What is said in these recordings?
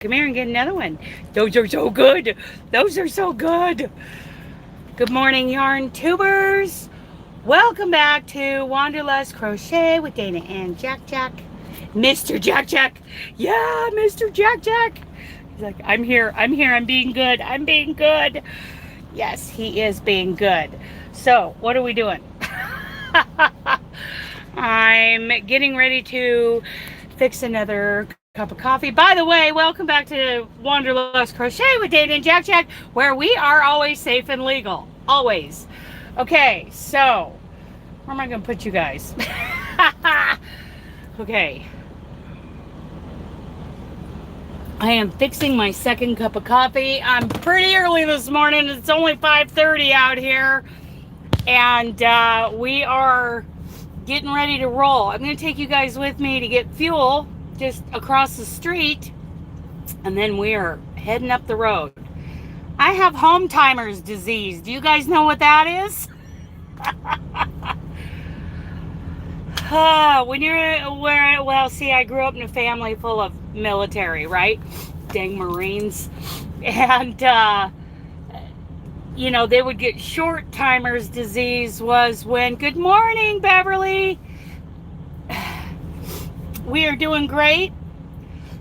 Come here and get another one. Those are so good. Those are so good. Good morning, yarn tubers. Welcome back to Wanderlust Crochet with Dana and Jack Jack. Mr. Jack Jack. Yeah, Mr. Jack Jack. He's like, I'm here, I'm being good, I'm being good. Yes, he is being good. So, what are we doing? I'm getting ready to fix another cup of coffee. By the way, welcome back to Wanderlust Crochet with Dana and Jack Jack, where we are always safe and legal. Always. Okay, so where am I going to put you guys? Okay. I am fixing my second cup of coffee. I'm pretty early this morning. It's only 5:30 out here. And we are getting ready to roll. I'm going to take you guys with me to get fuel just across the street. And then we are heading up the road. I have home timers disease. Do you guys know what that is? When you're well, see, I grew up in a family full of military, right? Dang Marines. And you know, they would get short timers disease was when, good morning, Beverly. We are doing great.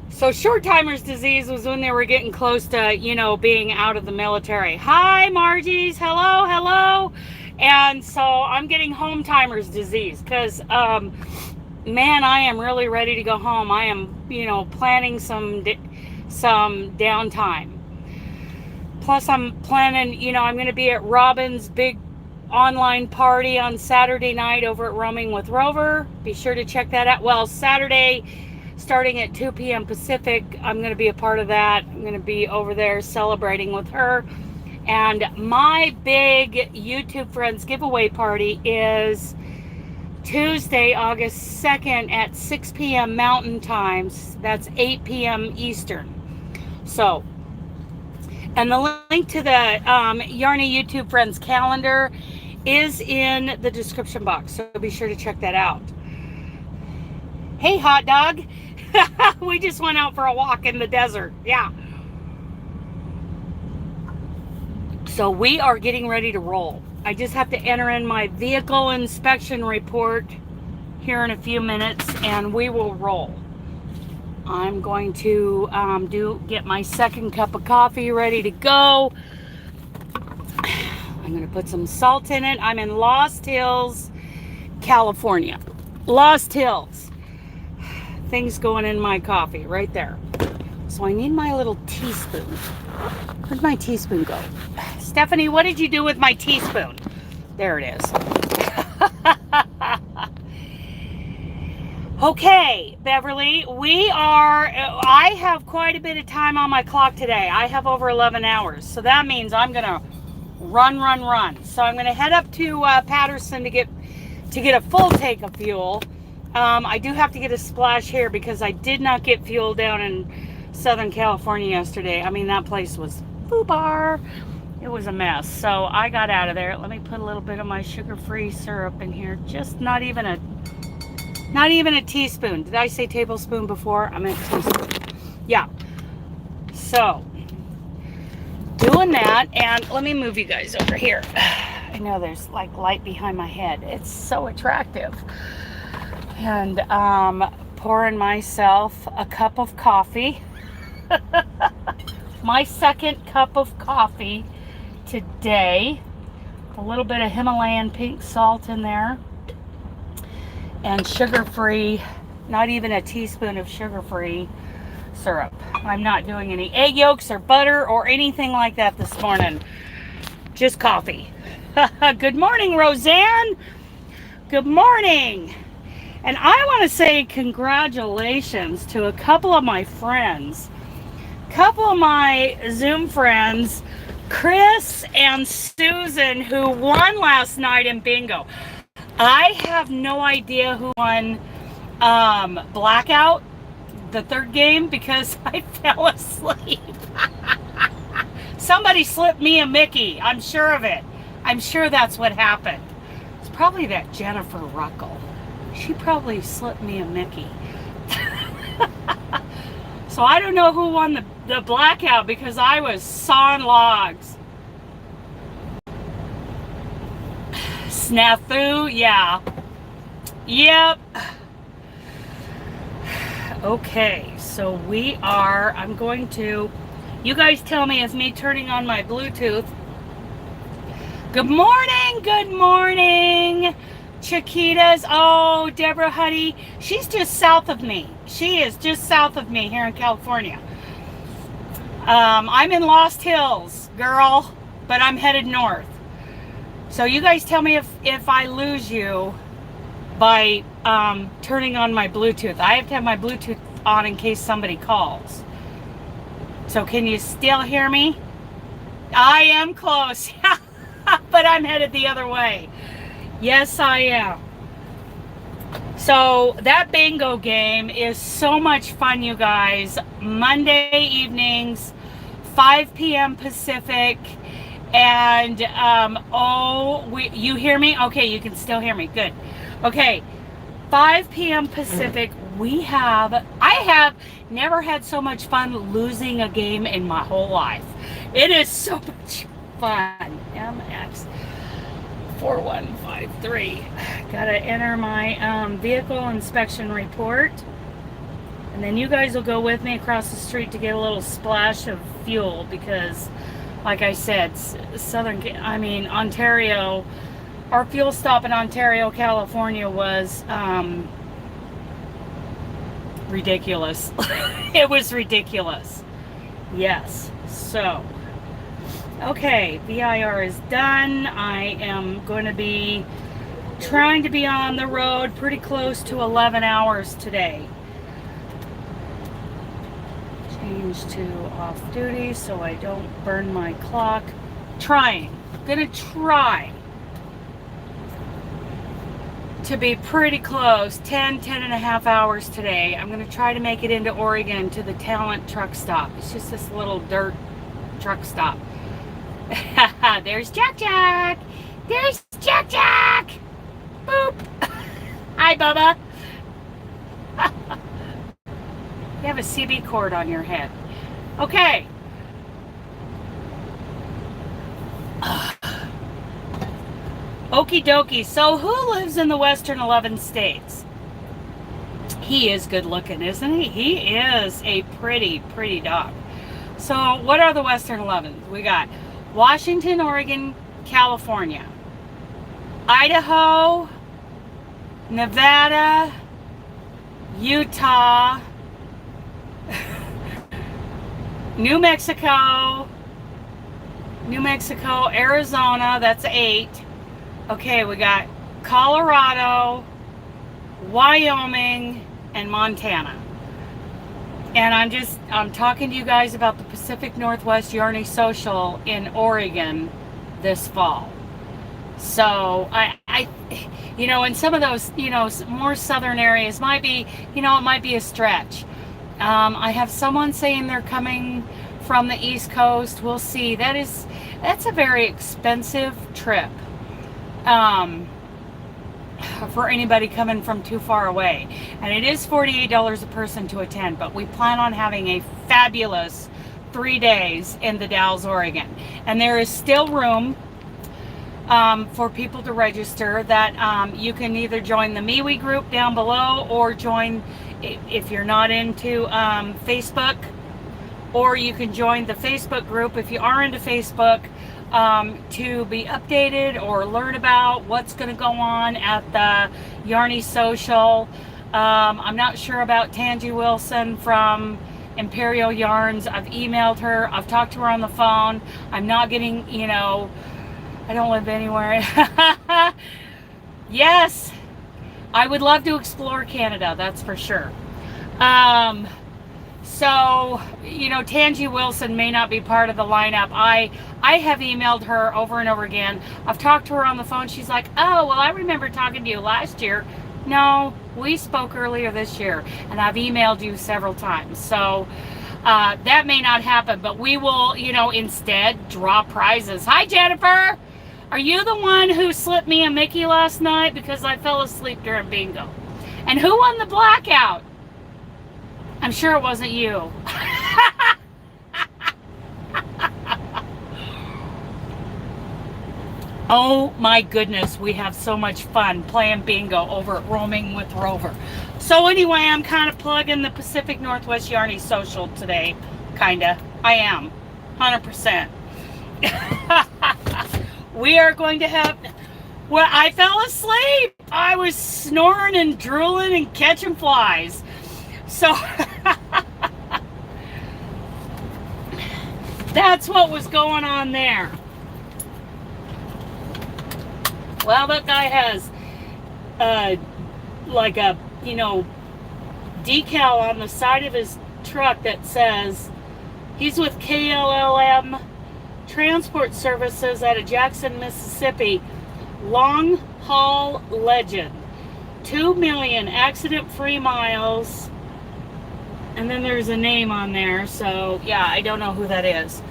So short timers disease was when they were getting close to, you know, being out of the military. Hi, Margie's. Hello, hello. And so I'm getting home timers disease because, man, I am really ready to go home. I am, you know, planning some downtime. Plus, I'm planning, you know, I'm going to be at Robin's big online party on Saturday night over at Roaming with Rover. Be sure to check that out. Well, Saturday, starting at 2 p.m. Pacific, I'm going to be a part of that. I'm going to be over there celebrating with her. And my big YouTube Friends giveaway party is Tuesday, August 2nd at 6 p.m. Mountain Times. That's 8 p.m. Eastern. So, and the link to the Yarny YouTube Friends calendar is in the description box. So be sure to check that out. Hey, hot dog. We just went out for a walk in the desert. Yeah. So we are getting ready to roll. I just have to enter in my vehicle inspection report here in a few minutes and we will roll. I'm going to get my second cup of coffee ready to go. I'm going to put some salt in it. I'm in Lost Hills, California. Lost Hills. Things going in my coffee right there. So I need my little teaspoon. Where'd my teaspoon go? Stephanie, what did you do with my teaspoon? There it is. Okay, Beverly, I have quite a bit of time on my clock today. I have over 11 hours. So that means I'm going to run. So I'm going to head up to Patterson to get a full tank of fuel. I do have to get a splash here because I did not get fuel down in Southern California yesterday. I mean, that place was foobar. It was a mess. So I got out of there. Let me put a little bit of my sugar-free syrup in here. Just not even a teaspoon. Did I say tablespoon before? I meant teaspoon. Yeah. So, doing that, and let me move you guys over here. I know there's like light behind my head. It's so attractive. And pouring myself a cup of coffee. My second cup of coffee today. A little bit of Himalayan pink salt in there. And sugar-free, not even a teaspoon of sugar-free syrup. I'm not doing any egg yolks or butter or anything like that this morning. Just coffee. Good morning, Roseanne. Good morning. And I want to say congratulations to a couple of my friends. Couple of my Zoom friends, Chris and Susan, who won last night in bingo. I have no idea who won Blackout, the third game, because I fell asleep. Somebody slipped me a Mickey. I'm sure of it. I'm sure that's what happened. It's probably that Jennifer Ruckle. She probably slipped me a Mickey. So So I don't know who won the blackout because I was sawing logs. Snafu, yeah. Yep. Okay, so I'm going to, you guys tell me, is me turning on my Bluetooth? Good morning, Chiquitas. Oh, Deborah Huddy, she's just south of me. She is just south of me here in California. I'm in Lost Hills, girl, but I'm headed north. So you guys tell me if I lose you by turning on my Bluetooth. I have to have my Bluetooth on in case somebody calls. So can you still hear me? I am close, but I'm headed the other way. Yes, I am. So that bingo game is so much fun, you guys. Monday evenings, 5 p.m. Pacific. And, you hear me? Okay, you can still hear me. Good. Okay, 5 p.m. Pacific, I have never had so much fun losing a game in my whole life. It is so much fun. MX 4153. Gotta enter my vehicle inspection report. And then you guys will go with me across the street to get a little splash of fuel because, like I said, Ontario, our fuel stop in Ontario, California was ridiculous. It was ridiculous. Yes. So, okay, VIR is done. I am going to be trying to be on the road pretty close to 11 hours today. Change to off duty so I don't burn my clock. Gonna try to be pretty close, 10 and a half hours today. I'm gonna try to make it into Oregon to the Talent truck stop. It's just this little dirt truck stop. There's Jack. There's Jack. Boop. Hi, Bubba. You have a CB cord on your head. Okay. Okie dokie. So who lives in the Western 11 states? He is good looking, isn't he? He is a pretty dog. So what are the Western 11s? We got Washington, Oregon, California, Idaho, Nevada, Utah, New Mexico, Arizona, that's 8. Okay, we got Colorado, Wyoming, and Montana. And I'm talking to you guys about the Pacific Northwest Yarny Social in Oregon this fall. So I in some of those, more southern areas might be, it might be a stretch. I have someone saying they're coming from the East Coast. We'll see. That's a very expensive trip for anybody coming from too far away. And it is $48 a person to attend, but we plan on having a fabulous 3 days in the Dalles, Oregon. And there is still room for people to register. That you can either join the MeWe group down below or join, if you're not into Facebook, or you can join the Facebook group if you are into Facebook, to be updated or learn about what's going to go on at the Yarny Social. I'm not sure about Tangi Wilson from Imperial Yarns. I've emailed her. I've talked to her on the phone. I'm not getting, I don't live anywhere. Yes, I would love to explore Canada, that's for sure. So, Tangi Wilson may not be part of the lineup. I have emailed her over and over again. I've talked to her on the phone. She's like, oh, well, I remember talking to you last year. No, we spoke earlier this year, and I've emailed you several times. So that may not happen, but we will, instead draw prizes. Hi, Jennifer. Are you the one who slipped me a Mickey last night because I fell asleep during bingo? And who won the blackout? I'm sure it wasn't you. Oh my goodness, we have so much fun playing bingo over at Roaming with Rover. So anyway, I'm kind of plugging the Pacific Northwest Yarny Social today. Kinda. I am. 100%. We are going to have... Well, I fell asleep. I was snoring and drooling and catching flies. So... That's what was going on there. Well, that guy has like a, you know, decal on the side of his truck that says he's with KLLM Transport Services out of Jackson, Mississippi. Long haul legend. 2 million accident-free miles. And then there's a name on there. So, yeah, I don't know who that is.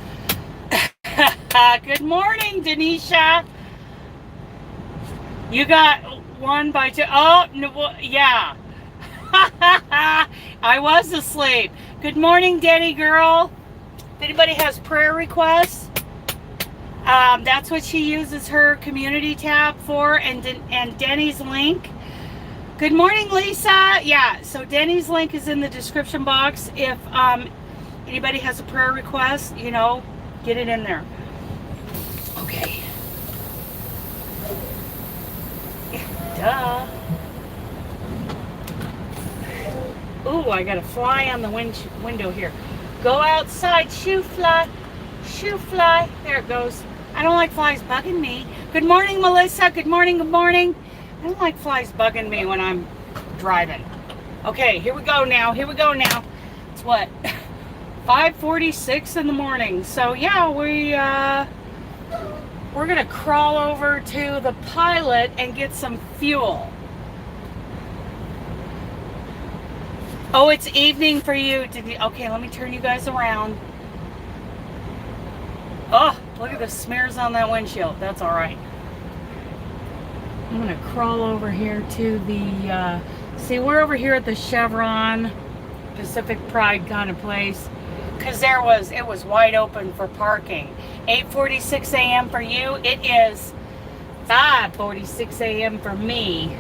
Good morning, Denisha. You got one by two. Oh, no, yeah. I was asleep. Good morning, Denny girl. If anybody has prayer requests, that's what she uses her community tab for, and Denny's link. Good morning, Lisa. Yeah, so Denny's link is in the description box. If anybody has a prayer request, you know, get it in there. Okay. Duh. Ooh, I got a fly on the window here. Go outside, shoo fly. Shoo fly. There it goes. I don't like flies bugging me. Good morning, Melissa. Good morning, good morning. I don't like flies bugging me when I'm driving. Okay, here we go now. Here we go now. It's what? 5:46 in the morning. So yeah, we're gonna crawl over to the Pilot and get some fuel. Oh, it's evening for you. Okay, let me turn you guys around. Oh, look at the smears on that windshield. That's all right. I'm gonna crawl over here to the, see, we're over here at the Chevron Pacific Pride kind of place, because it was wide open for parking. 8:46 a.m. for you. It is 5:46 a.m. for me.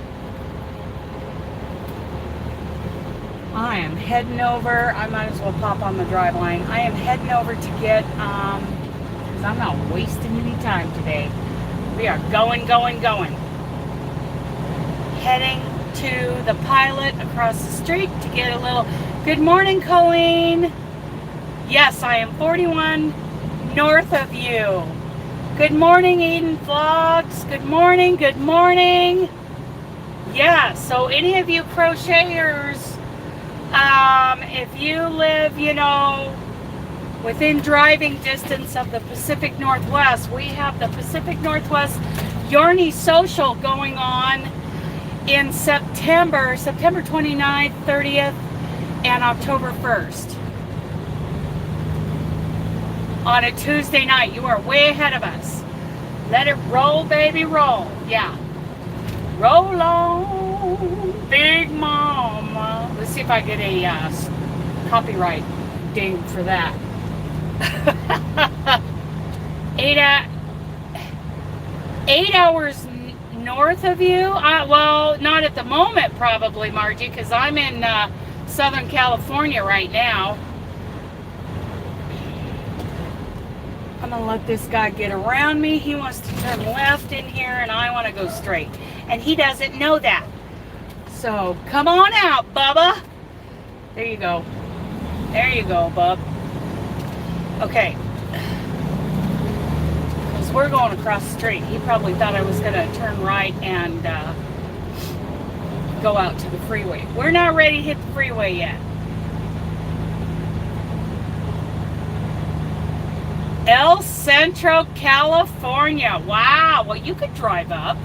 I am heading over. I might as well pop on the drive line. I am heading over to get, because I'm not wasting any time today. We are going. Heading to the Pilot across the street to get a little... Good morning, Colleen. Yes, I am 41 north of you. Good morning, Eden Vlogs. Good morning, good morning. Yeah, so any of you crocheters, if you live, you know, within driving distance of the Pacific Northwest, we have the Pacific Northwest Yarny Social going on in September 29th, 30th, and October 1st. On a Tuesday night. You are way ahead of us. Let it roll, baby, roll. Yeah. Roll on, Big Mama. Let's see if I get a copyright ding for that. 8 hours north of you? Well, not at the moment, probably, Margie, because I'm in Southern California right now. I'm going to let this guy get around me. He wants to turn left in here, and I want to go straight. And he doesn't know that. So, come on out, Bubba. There you go. There you go, bub. Okay. Because we're going across the street. He probably thought I was going to turn right and go out to the freeway. We're not ready to hit the freeway yet. El Centro, California. Wow. Well, you could drive up.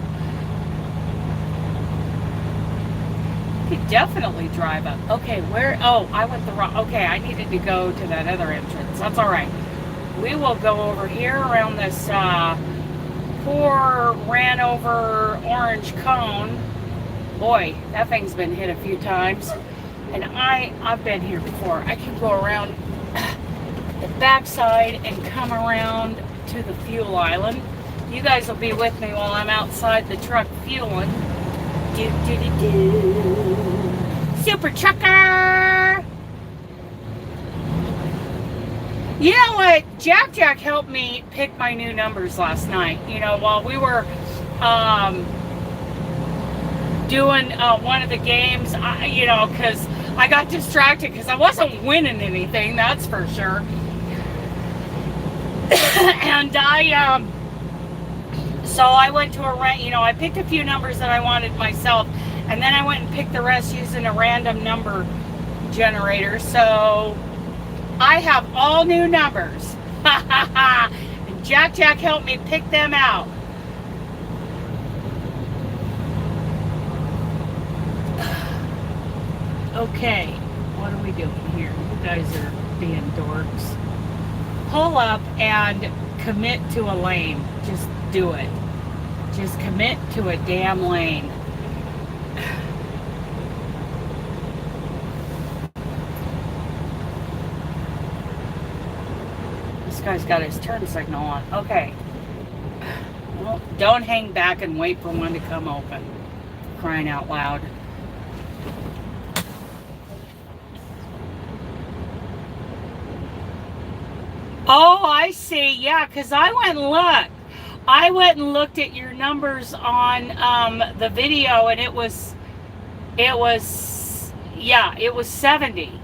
You could definitely drive up. Okay, where? Oh, I went the wrong. Okay, I needed to go to that other entrance. That's all right. We will go over here around this poor ran over orange cone. Boy, that thing's been hit a few times. And I've been here before. I can go around the backside and come around to the fuel island. You guys will be with me while I'm outside the truck fueling. Do, do, do, do. Super trucker! You know what? Jack helped me pick my new numbers last night. You know, while we were doing one of the games, because I got distracted because I wasn't winning anything, that's for sure. And so I went to I picked a few numbers that I wanted myself, and then I went and picked the rest using a random number generator. So I have all new numbers. And Jack helped me pick them out. Okay, what are we doing here? You guys are being dorks. Pull up and commit to a lane. Just do it. Just commit to a damn lane. This guy's got his turn signal on. Okay. Well, don't hang back and wait for one to come open. Crying out loud. Oh, I see. Yeah, because I went and looked. I went and looked at your numbers on the video, and it was 70.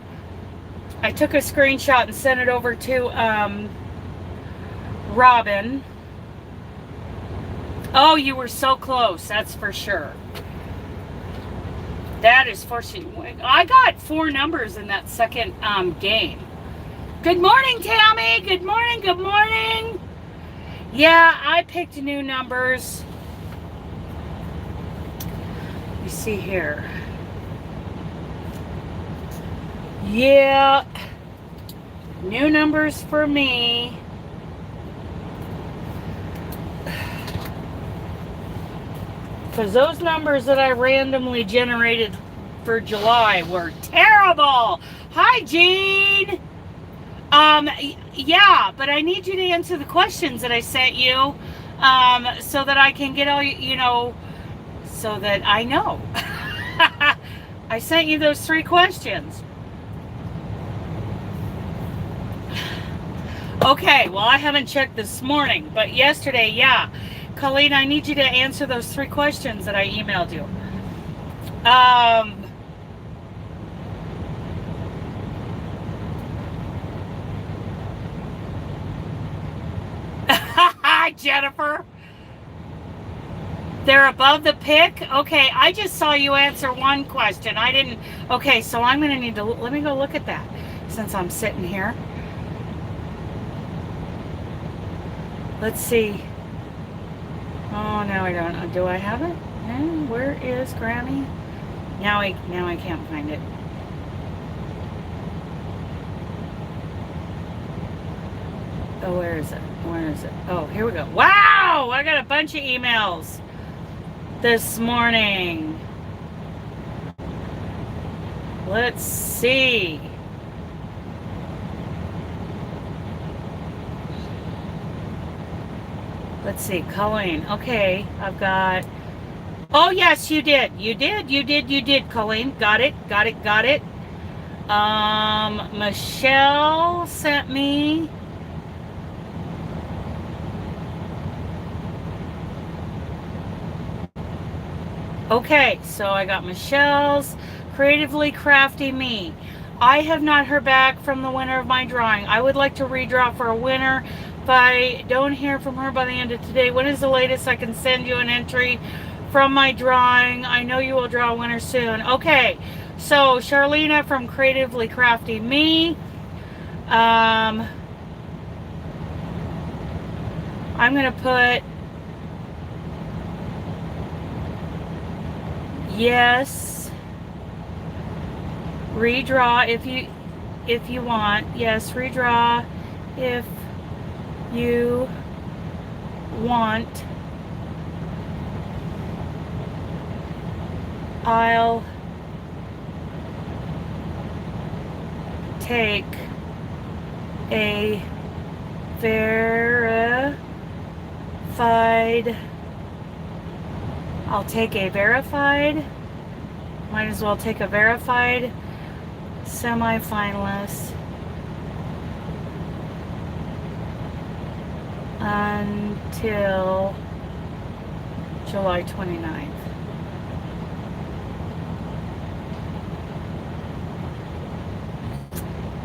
I took a screenshot and sent it over to Robin. Oh, you were so close. That's for sure. That is for sure. I got 4 numbers in that second game. Good morning, Tammy. Good morning. Good morning. Yeah, I picked new numbers. You see here. Yeah. New numbers for me. Because those numbers that I randomly generated for July were terrible. Hi, Jean. Yeah, but I need you to answer the questions that I sent you, so that I can get all, so that I know. I sent you those 3 questions. Okay, well, I haven't checked this morning, but yesterday, yeah. Colleen, I need you to answer those 3 questions that I emailed you. Hi, Jennifer. They're above the pick? Okay, I just saw you answer 1 question. I didn't. Okay, so I'm going to need to, let me go look at that since I'm sitting here. Let's see. Oh, no, I don't. Do I have it? Where is Granny? Now I can't find it. Oh, where is it? Where is it? Oh, here we go. Wow! I got a bunch of emails this morning. Let's see. Let's see. Colleen. Okay, I've got... Oh, yes, you did. You did, Colleen. Got it. Michelle sent me... Okay, so I got Michelle's Creatively Crafty Me. I have not heard back from the winner of my drawing. I would like to redraw for a winner. If I don't hear from her by the end of today, when is the latest I can send you an entry from my drawing? I know you will draw a winner soon. Okay, so Charlena from Creatively Crafty Me. I'm going to put... Yes. Redraw if you want. Yes, redraw if you want. I'll take a verified, might as well take a verified semifinalist until July 29th.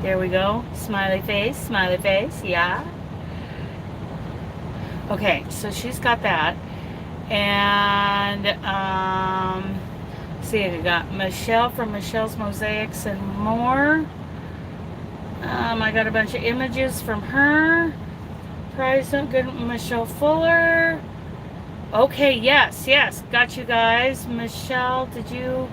There we go. Smiley face, yeah. Okay, so she's got that. And, see, I got Michelle from Michelle's Mosaics and More. I got a bunch of images from her. Prize, good, Michelle Fuller. Okay, yes, got you guys. Michelle, did you,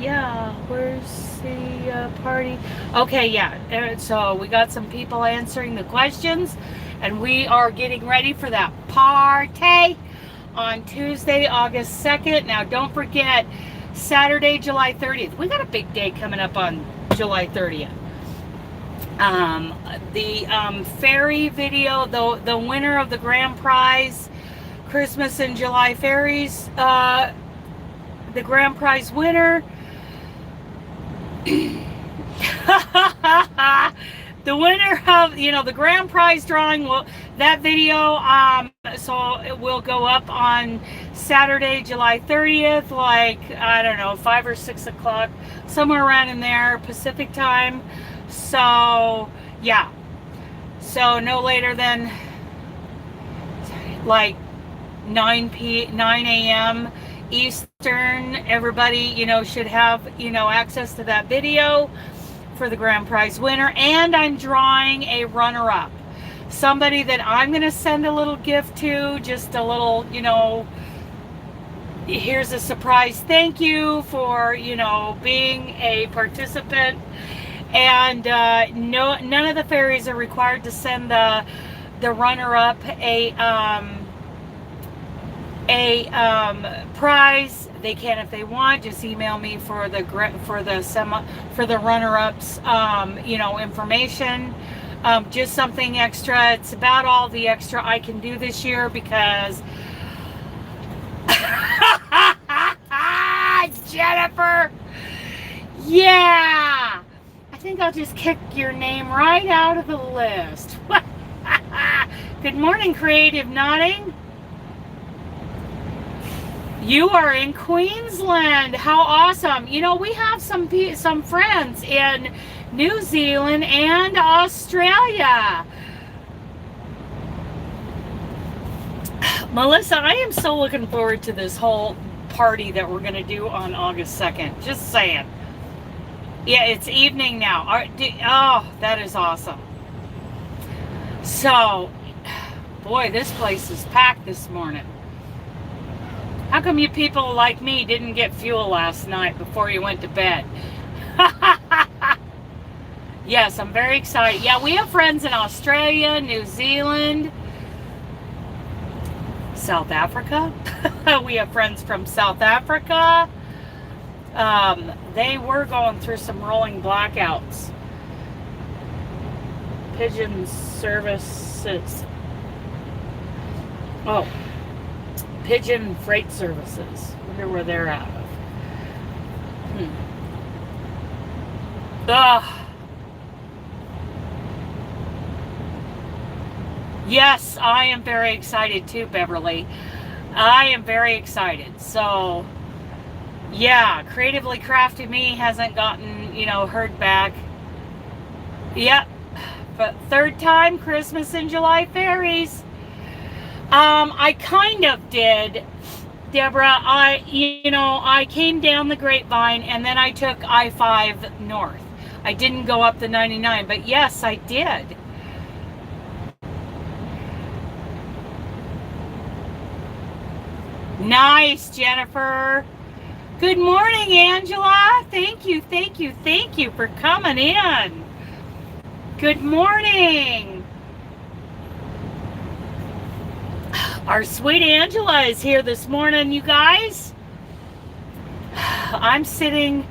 yeah, where's the party? Okay, yeah, so we got some people answering the questions, and we are getting ready for that party on Tuesday, August 2nd. Now, don't forget, Saturday, July 30th. We got a big day coming up on July 30th. The fairy video, the winner of the grand prize, Christmas in July fairies, the grand prize winner, the winner of, the grand prize drawing, that video, so it will go up on Saturday, July 30th, like, I don't know, 5 or 6 o'clock, somewhere around in there, Pacific time. So, yeah. So, no later than, like, 9 a.m. Eastern. Everybody, should have, access to that video for the grand prize winner. And I'm drawing a runner-up. Somebody that I'm going to send a little gift to, just a little, here's a surprise thank you for, being a participant. And none of the fairies are required to send the runner-up a prize. They can if they want. Just email me for the runner-ups, information. Just something extra. It's about all the extra I can do this year because Jennifer, yeah, I think I'll just kick your name right out of the list. Good morning, Creative Nodding. You are in Queensland. How awesome. We have some friends in New Zealand and Australia. Melissa, I am so looking forward to this whole party that we're going to do on August 2nd. Just saying. Yeah, it's evening now. Oh, that is awesome. So, boy, this place is packed this morning. How come you people like me didn't get fuel last night before you went to bed? Yes, I'm very excited. Yeah, we have friends in Australia, New Zealand, South Africa. We have friends from South Africa. They were going through some rolling blackouts. Pigeon services. Oh, Pigeon Freight Services. Wonder where they're out of. Yes, I am very excited too, Beverly. I am very excited. So, yeah, Creatively Crafty Me hasn't gotten, heard back. Yep. But third time, Christmas in July fairies. I kind of did, Deborah. I came down the Grapevine and then I took I-5 north. I didn't go up the 99, but yes, I did. Nice, Jennifer. Good morning, Angela. Thank you for coming in. Good morning. Our sweet Angela is here this morning, you guys. I'm sitting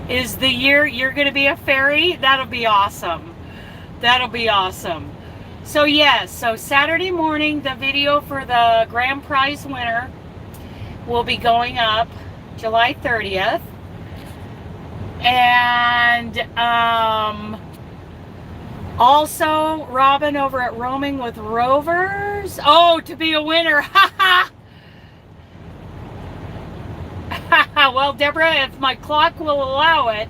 Is the year you're going to be a fairy? That'll be awesome. That'll be awesome. So yes, so Saturday morning, the video for the grand prize winner will be going up July 30th. And also Robin over at Roaming with Rovers. Oh, to be a winner. Well, Deborah, if my clock will allow it.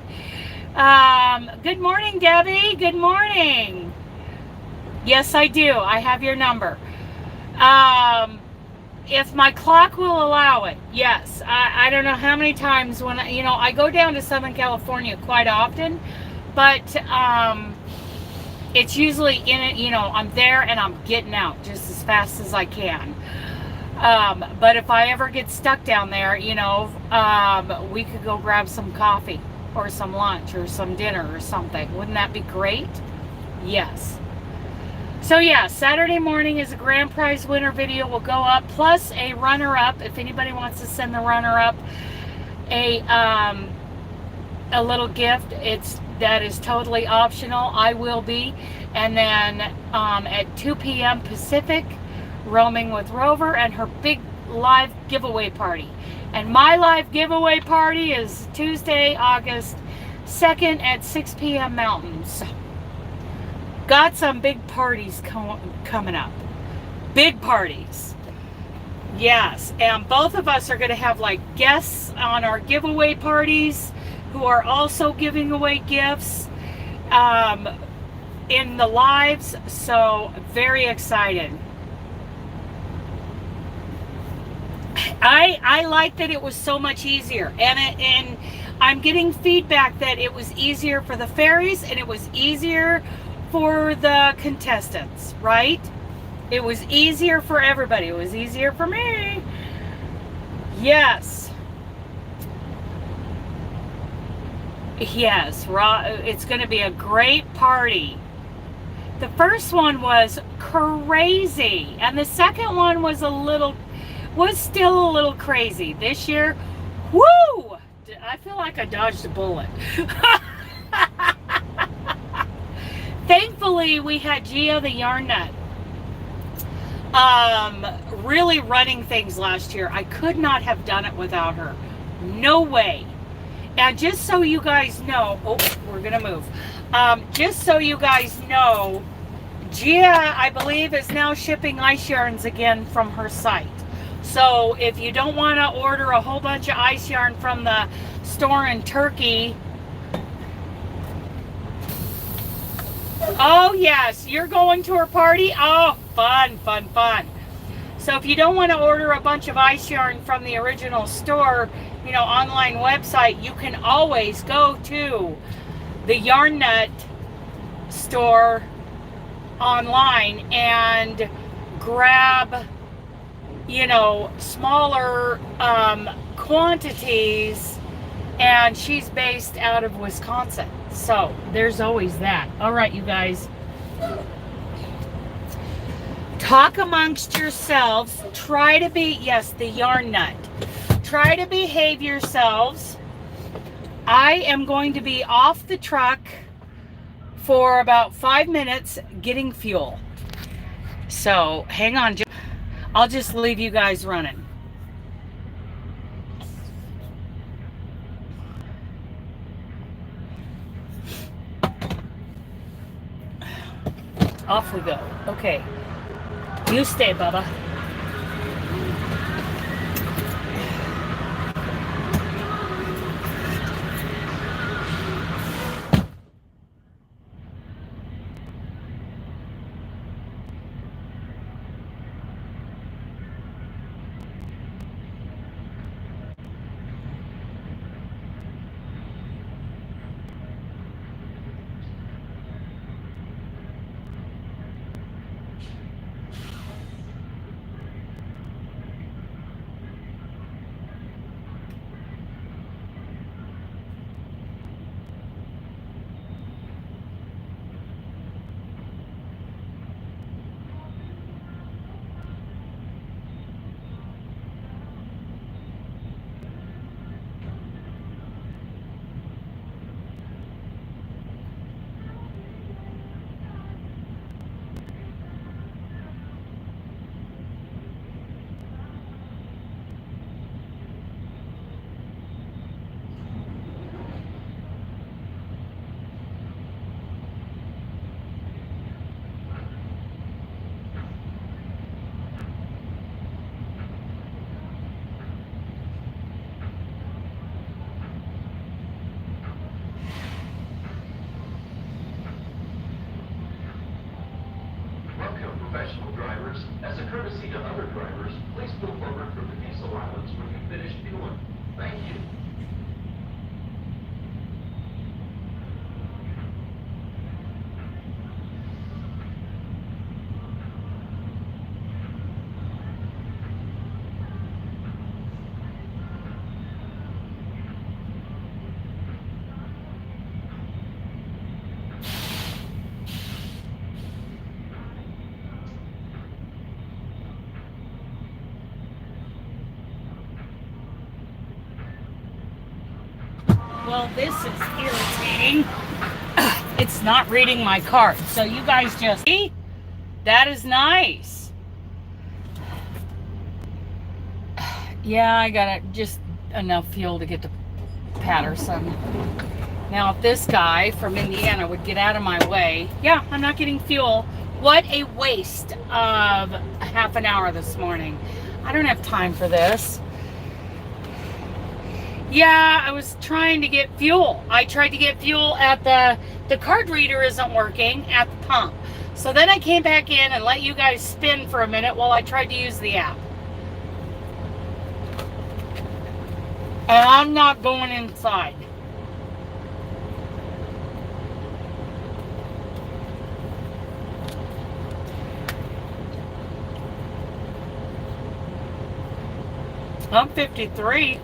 Good morning, Debbie. Good morning. Yes, I do. I have your number. If my clock will allow it, yes. I don't know how many times when, I go down to Southern California quite often, but it's usually in it, I'm there and I'm getting out just as fast as I can. But if I ever get stuck down there, we could go grab some coffee or some lunch or some dinner or something. Wouldn't that be great? Yes. So yeah, Saturday morning is a grand prize winner video will go up, plus a runner-up. If anybody wants to send the runner-up a little gift, that is totally optional. I will be. And then at 2 p.m. Pacific, Roaming with Rover and her big live giveaway party. And my live giveaway party is Tuesday, August 2nd at 6 p.m. Mountain. So got some big parties coming up. Big parties. Yes, and both of us are going to have like guests on our giveaway parties who are also giving away gifts in the lives. So very excited. I like that it was so much easier, and I'm getting feedback that it was easier for the fairies and it was easier for the contestants, right? It was easier for everybody. It was easier for me. Yes. Yes, it's going to be a great party. The first one was crazy, and the second one was still a little crazy. This year, whoo! I feel like I dodged a bullet. Thankfully, we had Gia the Yarn Nut really running things last year. I could not have done it without her. No way. And just so you guys know, we're going to move. Just so you guys know, Gia, I believe, is now shipping ice yarns again from her site. So if you don't want to order a whole bunch of ice yarn from the store in Turkey, oh yes, you're going to her party? Oh, fun, fun, fun. So if you don't want to order a bunch of ice yarn from the original store, online website, you can always go to the Yarn Nut store online and grab, smaller quantities, and she's based out of Wisconsin. So there's always that. All right, you guys. Talk amongst yourselves. Try to be, yes, the Yarn Nut. Try to behave yourselves. I am going to be off the truck for about 5 minutes getting fuel. So hang on. I'll just leave you guys running. Off we go. Okay. You stay, Bubba. drivers, as a courtesy to other drivers, please move forward from the diesel islands when you finish fueling. Thank you. Well, this is irritating. It's not reading my card. So you guys just see? That is nice. Yeah, I got just enough fuel to get to Patterson. Now, if this guy from Indiana would get out of my way, yeah, I'm not getting fuel. What a waste of half an hour this morning. I don't have time for this. Yeah, I was trying to get fuel. I tried to get fuel at the card reader isn't working at the pump. So then I came back in and let you guys spin for a minute while I tried to use the app. And I'm not going inside. I'm 53.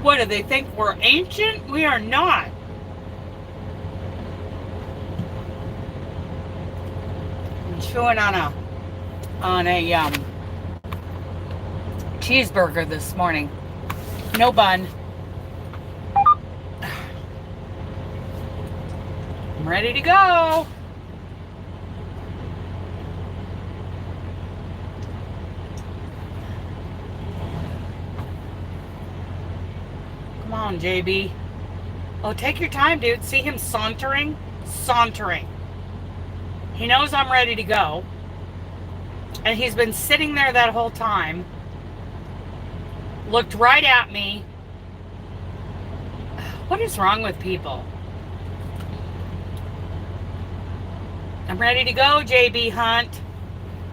What, do they think we're ancient? We are not. I'm chewing on a cheeseburger this morning. No bun. I'm ready to go. Come on, JB. Oh, take your time, dude. See him sauntering? Sauntering. He knows I'm ready to go. And he's been sitting there that whole time. Looked right at me. What is wrong with people? I'm ready to go, JB Hunt.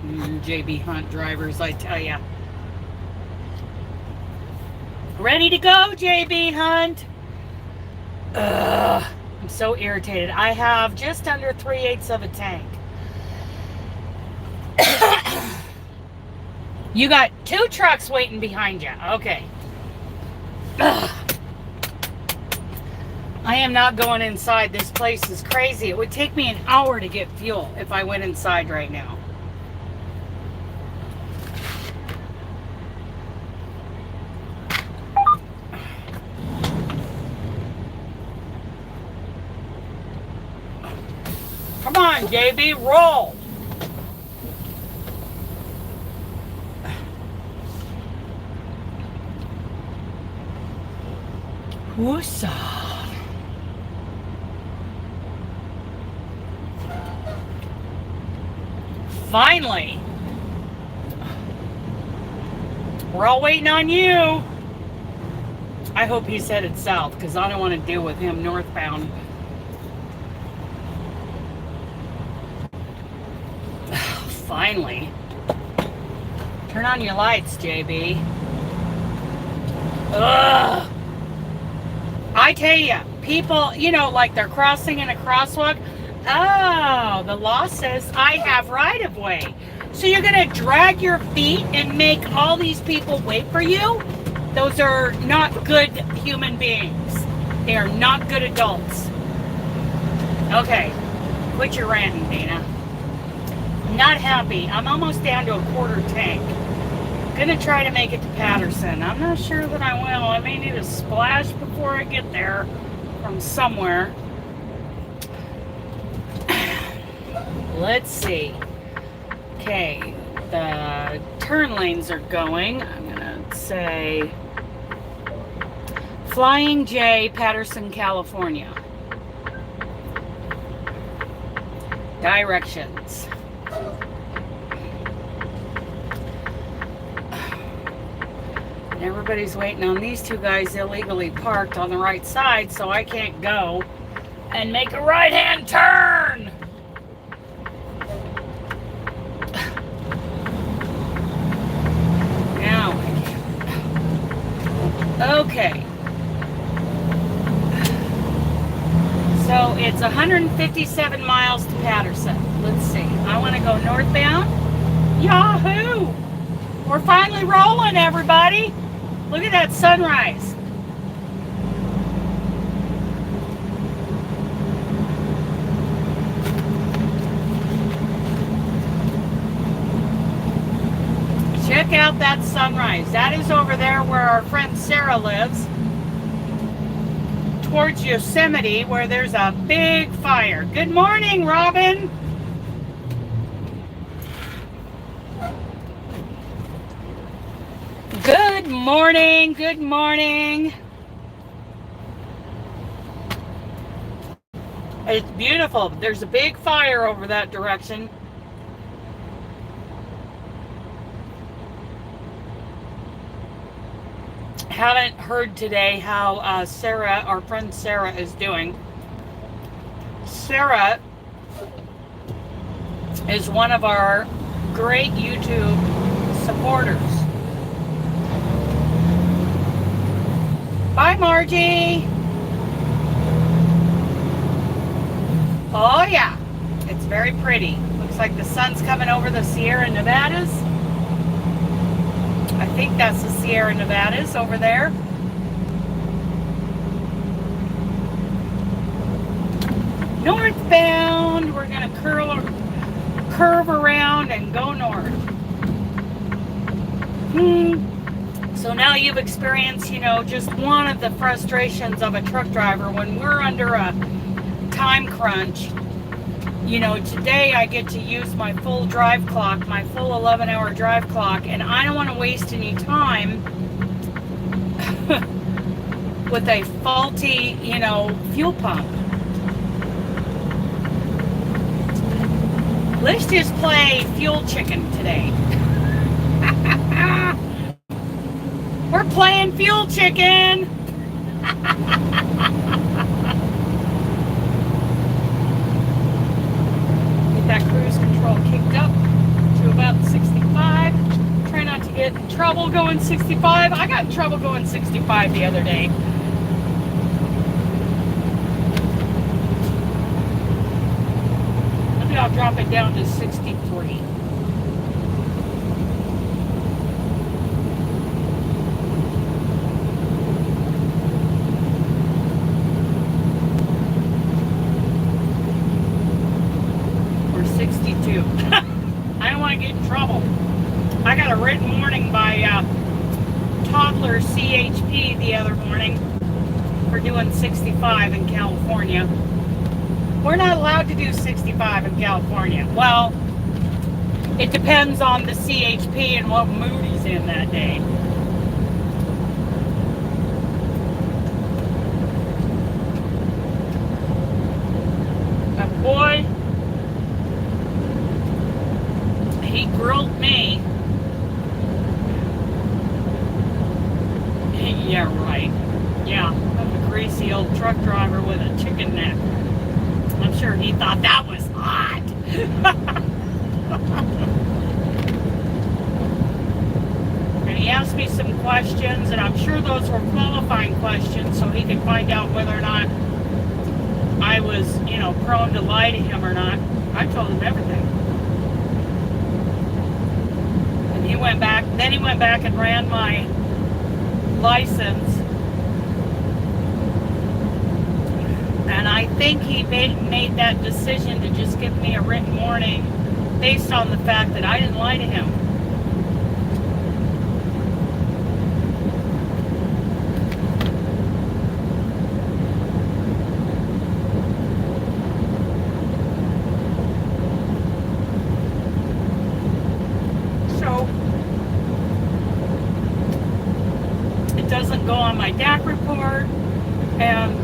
JB Hunt drivers, I tell ya. Ready to go, JB Hunt. Ugh, I'm so irritated. I have just under 3/8 of a tank. You got 2 trucks waiting behind you. Okay. Ugh. I am not going inside. This place is crazy. It would take me an hour to get fuel if I went inside right now. Come on, JB, roll. Woosa. Finally. We're all waiting on you. I hope he's headed south because I don't want to deal with him northbound. Finally. Turn on your lights, JB. Ugh. I tell you, people, you know, like they're crossing in a crosswalk. Oh, the law says I have right of way. So you're going to drag your feet and make all these people wait for you? Those are not good human beings. They are not good adults. Okay, quit your ranting, Dana. Not happy. I'm almost down to a quarter tank. Gonna try to make it to Patterson. I'm not sure that I will. I may need a splash before I get there from somewhere. Let's see. Okay, the turn lanes are going. I'm gonna say Flying J, Patterson, California. Directions. And everybody's waiting on these 2 guys illegally parked on the right side, so I can't go and make a right-hand turn. Okay. So it's 157 miles to Patterson. Let's see. I want to go northbound. Yahoo! We're finally rolling, everybody. Look at that sunrise. Check out that sunrise. That is over there where our friend Sarah lives. Towards Yosemite, where there's a big fire. Good morning, Robin. Good morning, good morning. It's beautiful. There's a big fire over that direction. Haven't heard today how Sarah, our friend Sarah, is doing. Sarah is one of our great YouTube supporters. Bye, Margie. Oh, yeah. It's very pretty. Looks like the sun's coming over the Sierra Nevadas. I think that's the Sierra Nevadas over there. Northbound. We're going to curve around and go north. So now you've experienced, just one of the frustrations of a truck driver when we're under a time crunch. Today I get to use my full drive clock, my full 11-hour drive clock, and I don't want to waste any time with a faulty, fuel pump. Let's just play fuel chicken today. We're playing fuel chicken. That cruise control kicked up to about 65. Try not to get in trouble going 65. I got in trouble going 65 the other day. Maybe I'll drop it down to 63. I don't want to get in trouble. I got a written warning by toddler CHP the other morning for doing 65 in California. We're not allowed to do 65 in California. Well, it depends on the CHP and what mood he's in that day. But boy, he grilled me. Yeah, right. Yeah, I'm a greasy old truck driver with a chicken neck. I'm sure he thought that was hot. And he asked me some questions, and I'm sure those were qualifying questions so he could find out whether or not I was, prone to lie to him or not. I told him everything. He went back and ran my license, and I think he made that decision to just give me a written warning based on the fact that I didn't lie to him. Doesn't go on my DAC report, and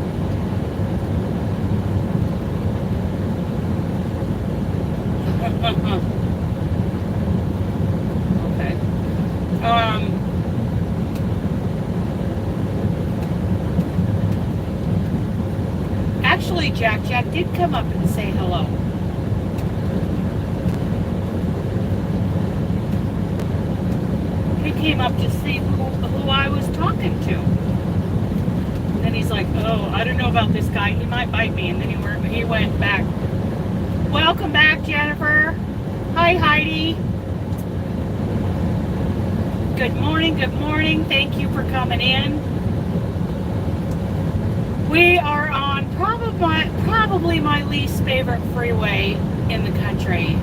okay. Actually, Jack did come up and say hello. Hey, came up to see who I was talking to. And then he's like, oh, I don't know about this guy. He might bite me. And then he went back. Welcome back, Jennifer. Hi, Heidi. Good morning, good morning. Thank you for coming in. We are on probably my least favorite freeway in the country.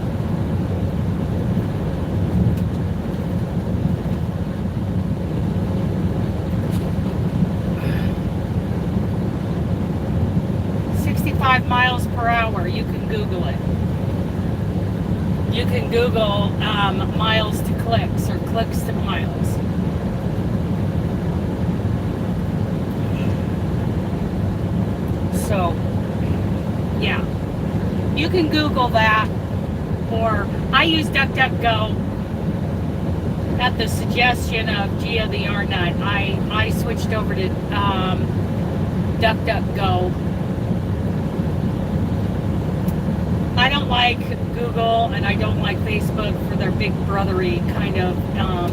Miles per hour. You can Google it. You can Google miles to clicks or clicks to miles. So, yeah. You can Google that, or I use DuckDuckGo at the suggestion of Gia the Yarn Nut. I switched over to DuckDuckGo. I don't like Google and I don't like Facebook for their big brothery kind of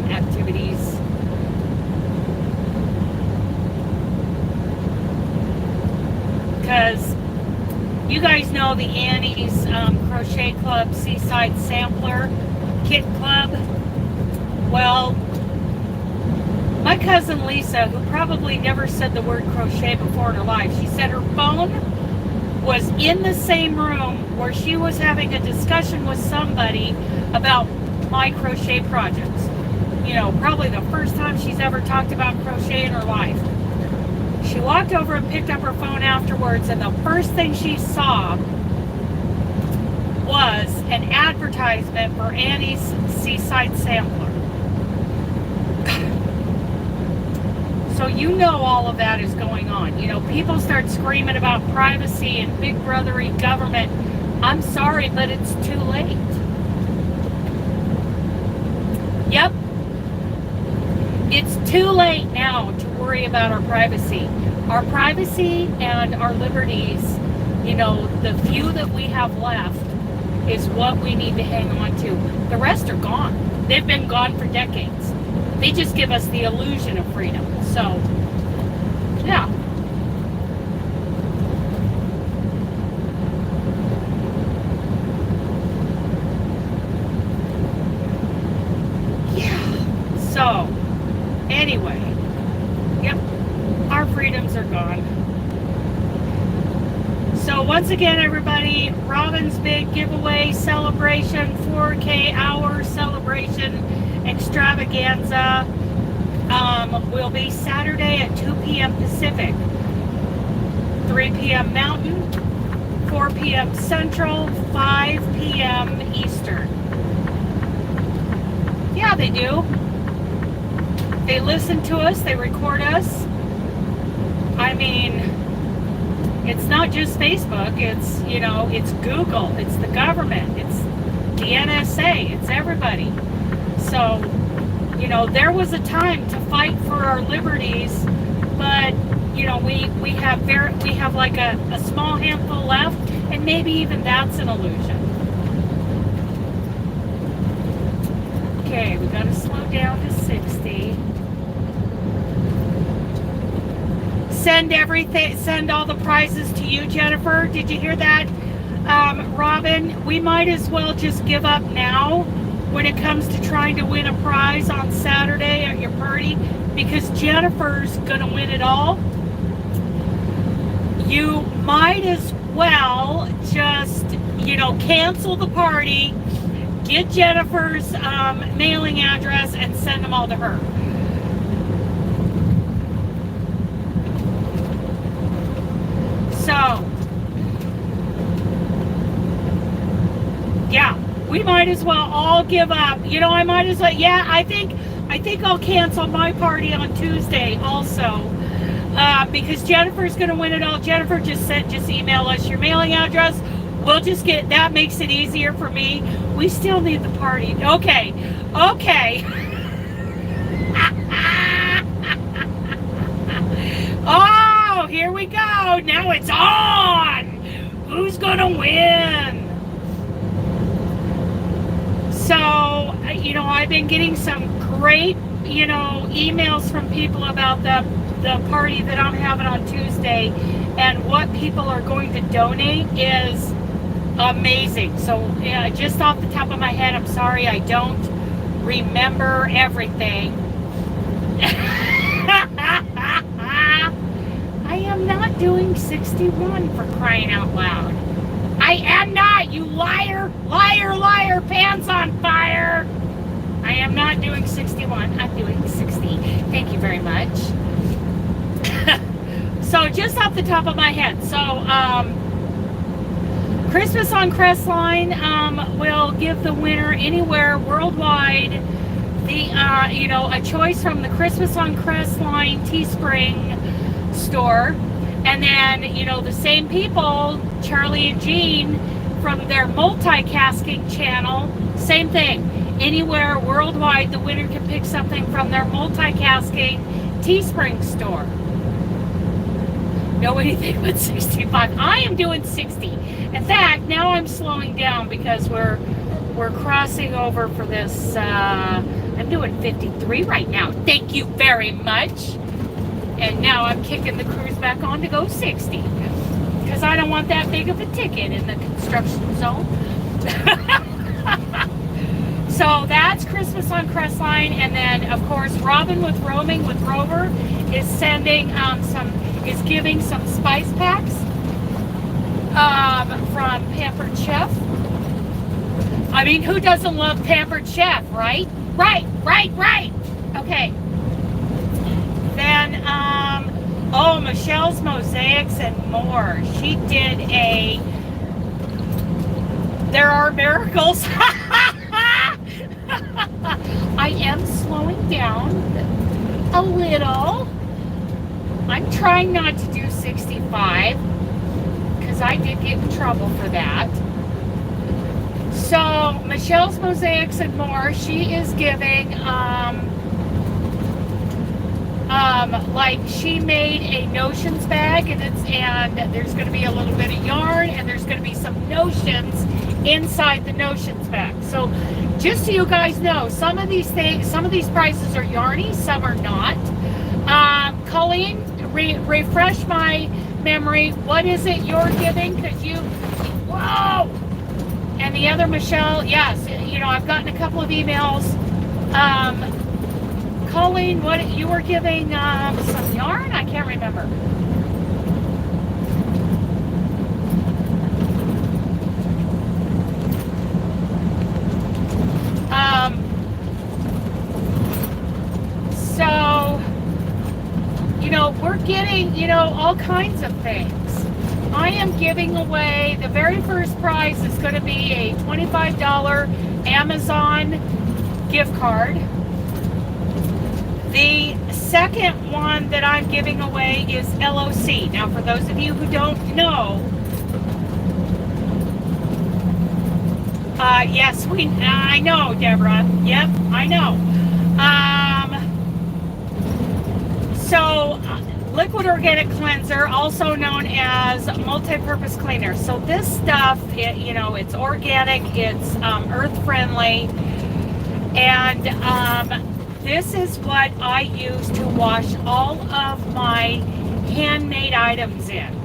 activities. Because you guys know the Annie's Crochet Club Seaside Sampler Kit Club. Well, my cousin Lisa, who probably never said the word crochet before in her life, she said her phone was in the same room where she was having a discussion with somebody about my crochet projects. You know, probably the first time she's ever talked about crochet in her life. She walked over and picked up her phone afterwards, and the first thing she saw was an advertisement for Annie's Seaside Sampler. So you know all of that is going on. You know, people start screaming about privacy and big brothery government. I'm sorry, but it's too late. Yep. It's too late now to worry about our privacy. Our privacy and our liberties, you know, the few that we have left is what we need to hang on to. The rest are gone. They've been gone for decades. They just give us the illusion of freedom. So, yeah. Yeah. So, anyway. Yep. Our freedoms are gone. So, once again, everybody, Robin's big giveaway celebration, 4K hour celebration extravaganza. Will be Saturday at 2 p.m. Pacific, 3 p.m. Mountain, 4 p.m. Central, 5 p.m. Eastern. Yeah, they do. They listen to us, they record us. I mean, it's not just Facebook, it's, you know, it's Google, it's the government, it's the NSA, it's everybody. So, you know, there was a time to fight for our liberties, but you know, we have like a small handful left, and maybe even that's an illusion. Okay, we got to slow down to 60. Send all the prizes to you, Jennifer. Did you hear that? Robin, we might as well just give up now when it comes to trying to win a prize on Saturday at your party, because Jennifer's gonna win it all. You might as well just, you know, cancel the party, get Jennifer's mailing address and send them all to her. So, yeah. We might as well all give up. You know, I might as well. Yeah, I think I'll cancel my party on Tuesday also, because Jennifer's going to win it all. Jennifer just email us your mailing address. We'll just get that. Makes it easier for me. We still need the party. Okay. Oh, here we go. Now it's on. Who's going to win? So, you know, I've been getting some great, you know, emails from people about the party that I'm having on Tuesday, and what people are going to donate is amazing. So yeah, just off the top of my head, I'm sorry I don't remember everything. I am not doing 61, for crying out loud. I am not, you liar, liar, liar, pants on fire. I am not doing 61, I'm doing 60. Thank you very much. So just off the top of my head, so Christmas on Crestline will give the winner anywhere worldwide the you know, a choice from the Christmas on Crestline Teespring store, and then, you know, the same people, Charlie and Jean, from their multicasting channel, same thing. Anywhere worldwide, the winner can pick something from their multicasting Teespring store. No, anything but 65. I am doing 60. In fact, now I'm slowing down because we're crossing over for this. I'm doing 53 right now. Thank you very much. And now I'm kicking the cruise back on to go 60 because I don't want that big of a ticket in the construction zone. So that's Christmas on Crestline, and then of course Robin with Roaming with Rover is sending is giving some spice packs from Pampered Chef. I mean, who doesn't love Pampered Chef, right? Right. Okay. Then, oh, Michelle's Mosaics and More. She did a There Are Miracles. I am slowing down a little. I'm trying not to do 65 because I did get in trouble for that. So Michelle's Mosaics and More, she is giving like she made a notions bag, and there's going to be a little bit of yarn, and there's going to be some notions inside the notions bag. So just so you guys know, some of these prices are Yarny, some are not. Colleen, refresh my memory. What is it you're giving? Because whoa! And the other Michelle, yes, you know, I've gotten a couple of emails. Colleen, what you were giving some yarn? I can't remember. So, you know, we're getting, you know, all kinds of things. I am giving away, the very first prize is going to be a $25 Amazon gift card. The second one that I'm giving away is LOC. Now, for those of you who don't know, yes, I know, Deborah. Yep, I know. So, liquid organic cleanser, also known as multi-purpose cleaner. So this stuff, you know, it's organic, it's earth-friendly, and this is what I use to wash all of my handmade items in.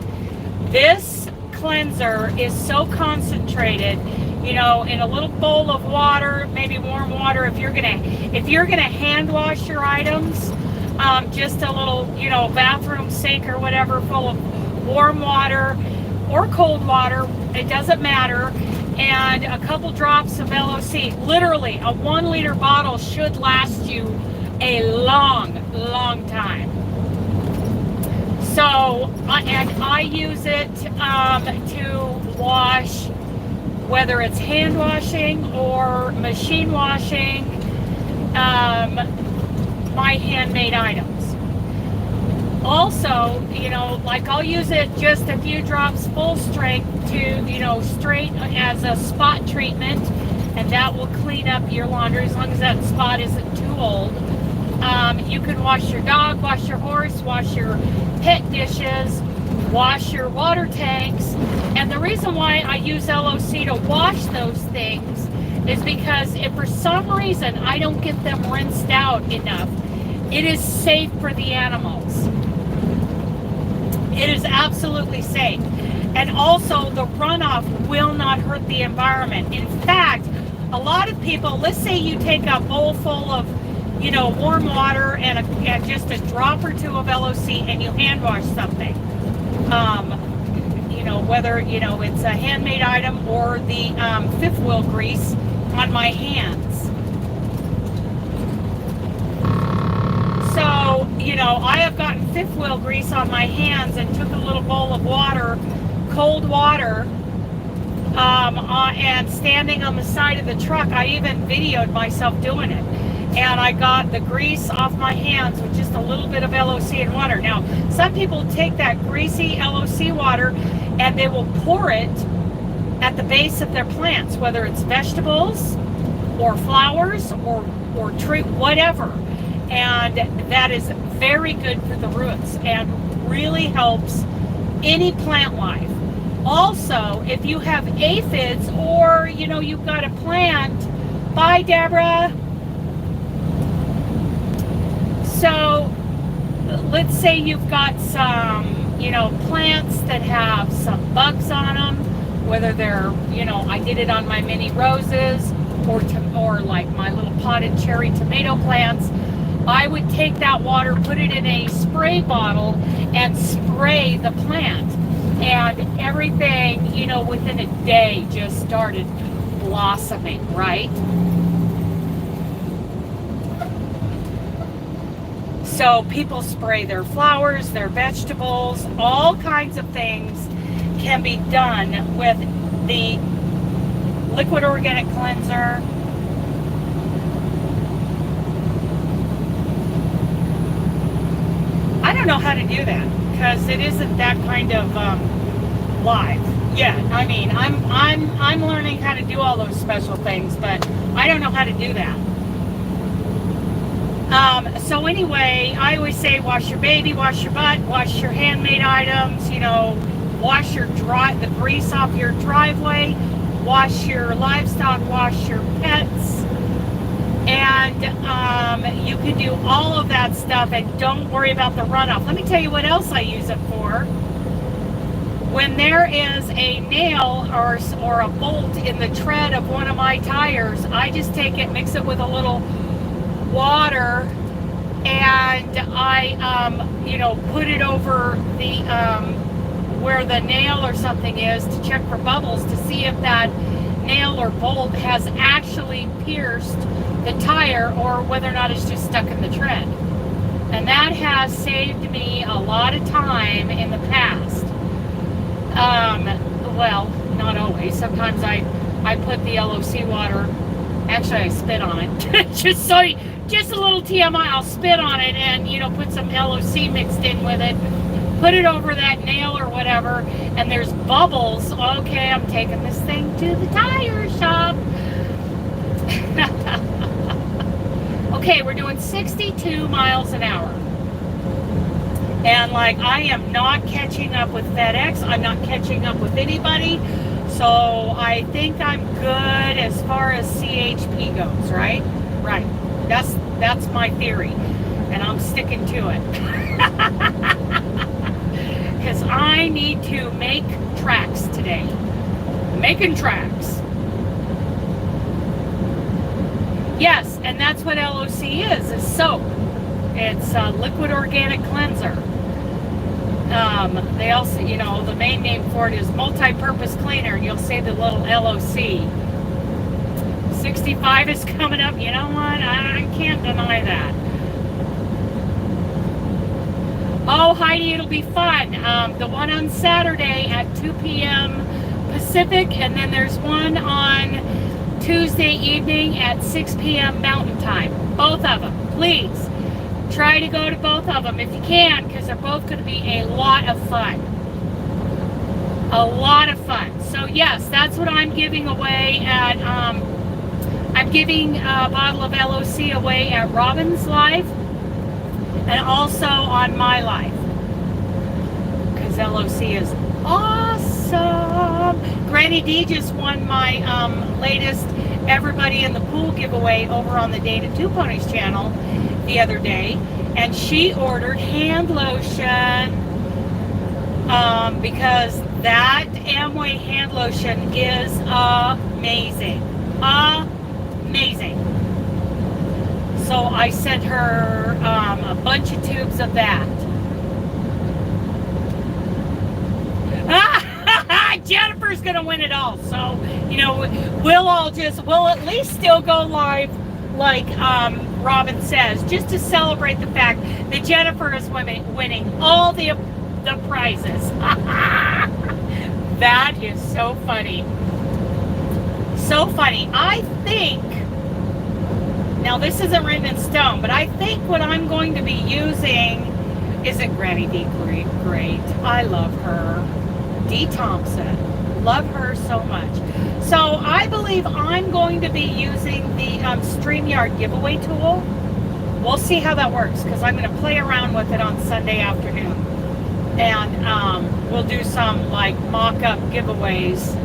This cleanser is so concentrated, you know, in a little bowl of water, maybe warm water. If you're gonna hand wash your items, just a little, you know, bathroom sink or whatever full of warm water or cold water, it doesn't matter, and a couple drops of LOC. Literally, a 1 liter bottle should last you a long time. So, and I use it to wash, whether it's hand washing or machine washing, my handmade items. Also, you know, like I'll use it just a few drops full strength to, you know, straight as a spot treatment, and that will clean up your laundry as long as that spot isn't too old. You can wash your dog, wash your horse, wash your pet dishes, wash your water tanks. And the reason why I use LOC to wash those things is because if for some reason I don't get them rinsed out enough, it is safe for the animals. It is absolutely safe. And also the runoff will not hurt the environment. In fact, a lot of people, let's say you take a bowl full of, you know, warm water and just a drop or two of LOC and you hand wash something. You know, whether, you know, it's a handmade item or the fifth wheel grease on my hands. So, you know, I have gotten fifth wheel grease on my hands and took a little bowl of water, cold water, and standing on the side of the truck. I even videoed myself doing it. And I got the grease off my hands with just a little bit of LOC and water. Now, some people take that greasy LOC water and they will pour it at the base of their plants, whether it's vegetables or flowers or tree, whatever. And that is very good for the roots and really helps any plant life. Also, if you have aphids or, you know, you've got a plant, bye Deborah. So let's say you've got some, you know, plants that have some bugs on them, whether they're, you know, I did it on my mini roses or like my little potted cherry tomato plants. I would take that water, put it in a spray bottle and spray the plant. And everything, you know, within a day just started blossoming, right? So people spray their flowers, their vegetables, all kinds of things can be done with the liquid organic cleanser. I don't know how to do that because it isn't that kind of live. Yeah, I mean, I'm learning how to do all those special things, but I don't know how to do that. So anyway, I always say wash your baby, wash your butt, wash your handmade items, you know, wash your the grease off your driveway, wash your livestock, wash your pets, and you can do all of that stuff and don't worry about the runoff. Let me tell you what else I use it for. When there is a nail or a bolt in the tread of one of my tires, I just take it, mix it with a little water, and I you know, put it over the where the nail or something is to check for bubbles to see if that nail or bolt has actually pierced the tire or whether or not it's just stuck in the tread. And that has saved me a lot of time in the past. Well, not always. Sometimes I put the LOC water, actually I spit on it. just a little TMI, I'll spit on it and, you know, put some LOC mixed in with it, put it over that nail or whatever, and there's bubbles. Okay, I'm taking this thing to the tire shop. Okay, we're doing 62 miles an hour. And like, I am not catching up with FedEx. I'm not catching up with anybody. So I think I'm good as far as CHP goes, right? Right. That's my theory. And I'm sticking to it. Because I need to make tracks today. Making tracks. Yes, and that's what LOC is soap. It's a liquid organic cleanser. They also, you know, the main name for it is multi-purpose cleaner. You'll see the little LOC. 65 is coming up. You know what? I can't deny that. Oh, Heidi, it'll be fun. The one on Saturday at 2 p.m. Pacific, and then there's one on Tuesday evening at 6 p.m. Mountain Time. Both of them, please. Try to go to both of them if you can, because they're both going to be a lot of fun. A lot of fun. So yes, that's what I'm giving away at, I'm giving a bottle of LOC away at Robin's Live and also on my life. Because LOC is awesome. Granny D just won my latest everybody in the pool giveaway over on the Data Two-Ponies channel the other day, and she ordered hand lotion because that Amway hand lotion is amazing. Amazing. So I sent her a bunch of tubes of that. Jennifer's gonna win it all, so you know we'll at least still go live, like Robin says, just to celebrate the fact that Jennifer is winning all the prizes. That is so funny, so funny. I think now this isn't written in stone, but I think what I'm going to be using isn't Granny D great. I love her. D. Thompson. Love her so much. So I believe I'm going to be using the StreamYard giveaway tool. We'll see how that works because I'm going to play around with it on Sunday afternoon. And we'll do some like mock-up giveaways.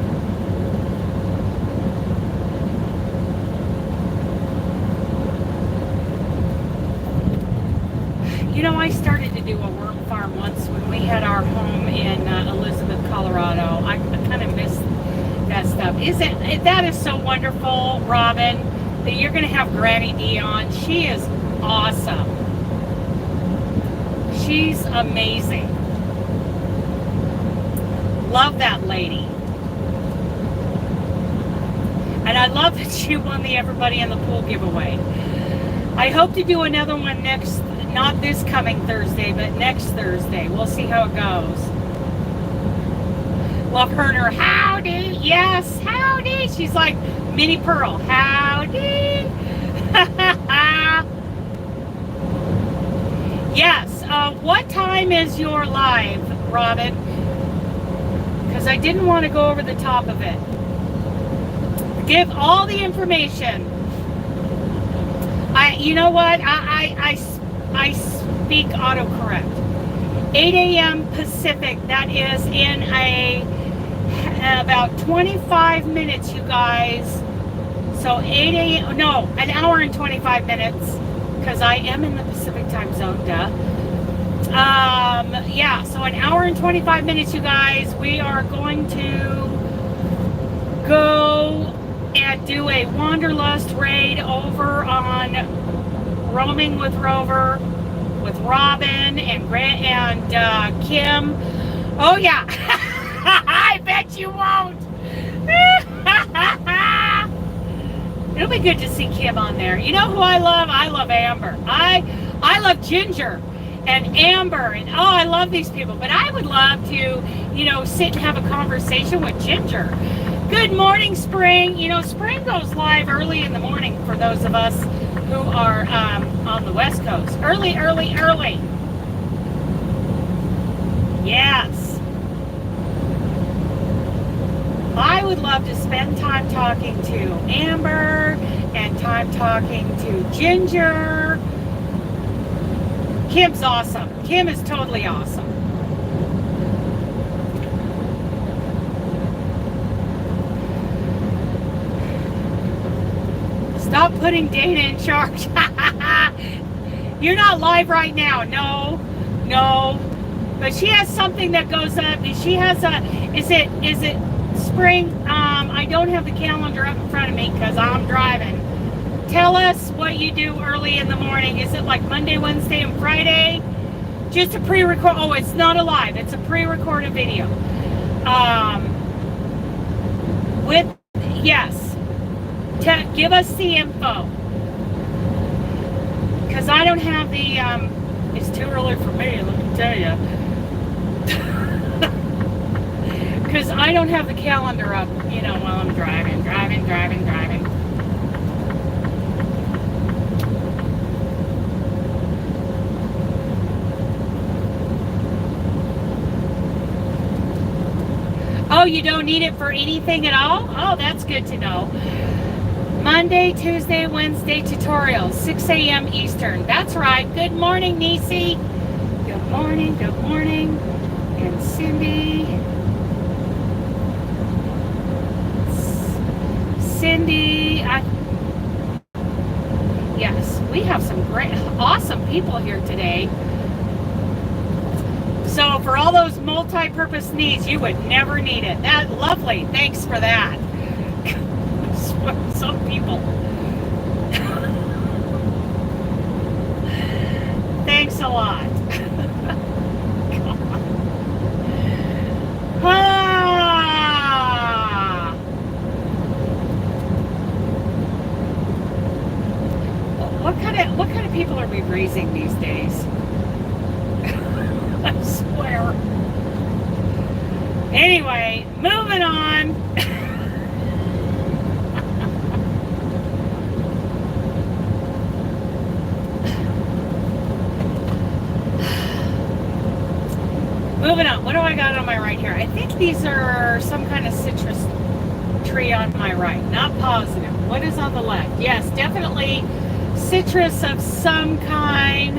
You know, I started to do a worm farm once when we had our home in Elizabeth, Colorado. I kind of miss that stuff. That is so wonderful, Robin, that you're going to have Granny D on. She is awesome. She's amazing. Love that lady. And I love that she won the Everybody in the Pool giveaway. I hope to do another one not this coming Thursday, but next Thursday. We'll see how it goes. Love her and her howdy. Yes, howdy. She's like Minnie Pearl. Howdy. Yes. What time is your live, Robin? Because I didn't want to go over the top of it. Give all the information. You know what? I speak autocorrect. 8 a.m. Pacific. That is in about 25 minutes, you guys. So 8 a.m. No, an hour and 25 minutes because I am in the Pacific time zone. Duh. Yeah. So an hour and 25 minutes, you guys. We are going to go and do a Wanderlust raid over on Roaming with Rover with Robin and Grant and Kim. Oh yeah. I bet you won't. It'll be good to see Kim on there. You know who I love? I love Amber. I love Ginger and Amber, and I love these people. But I would love to, sit and have a conversation with Ginger. Good morning, Spring. Spring goes live early in the morning for those of us who are on the West Coast. Early. Yes. I would love to spend time talking to Amber and time talking to Ginger. Kim's awesome. Kim is totally awesome. Stop putting Dana in charge. You're not live right now. No. But she has something that goes up. She has is it Spring? I don't have the calendar up in front of me because I'm driving. Tell us what you do early in the morning. Is it like Monday, Wednesday, and Friday? Just a pre-record. Oh, it's not a live. It's a pre-recorded video. Yes. Give us the info. Because I don't have the, it's too early for me, let me tell you. Because I don't have the calendar up, while I'm driving. Oh, you don't need it for anything at all? Oh, that's good to know. Monday, Tuesday, Wednesday tutorials, 6 a.m. Eastern. That's right. Good morning, Nisi. Good morning. And Cindy, people here today. So for all those multi-purpose needs, you would never need it. That lovely. Thanks for that. Some people. Thanks a lot. Ah. What kind of people are we raising these days? I swear. Anyway, moving on. Moving on. What do I got on my right here? I think these are some kind of citrus tree on my right. Not positive. What is on the left? Yes, definitely citrus of some kind.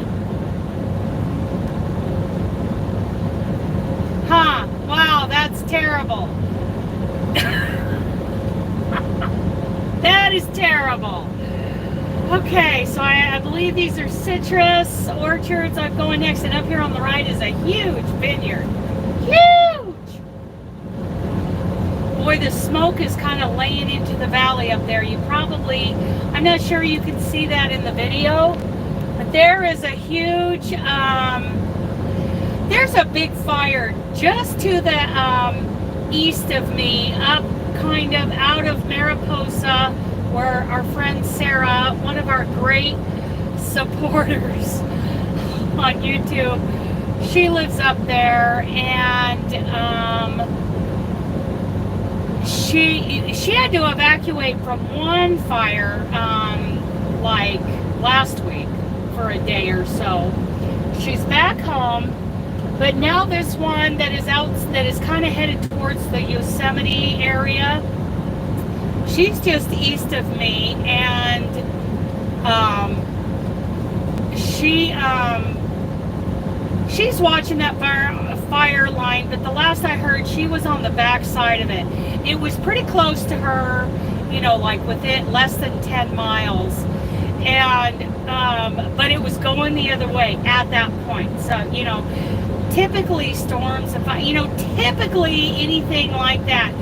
Huh. Wow, that's terrible. That is terrible. Okay, so I believe these are citrus orchards. I'm going next, and up here on the right is a huge vineyard. Huge! Boy, the smoke is kind of laying into the valley up there. You probably, I'm not sure you can see that in the video, but there is a huge, there's a big fire just to the east of me, up kind of out of Mariposa, where our friend Sarah, one of our great supporters on YouTube, she lives up there, and she had to evacuate from one fire like last week for a day or so. She's back home, but now this one that is kind of headed towards the Yosemite area. She's just east of me, and she's watching that fire line, but the last I heard, she was on the back side of it. It was pretty close to her, you know, like within less than 10 miles, and but it was going the other way at that point. So, you know, typically storms, typically anything like that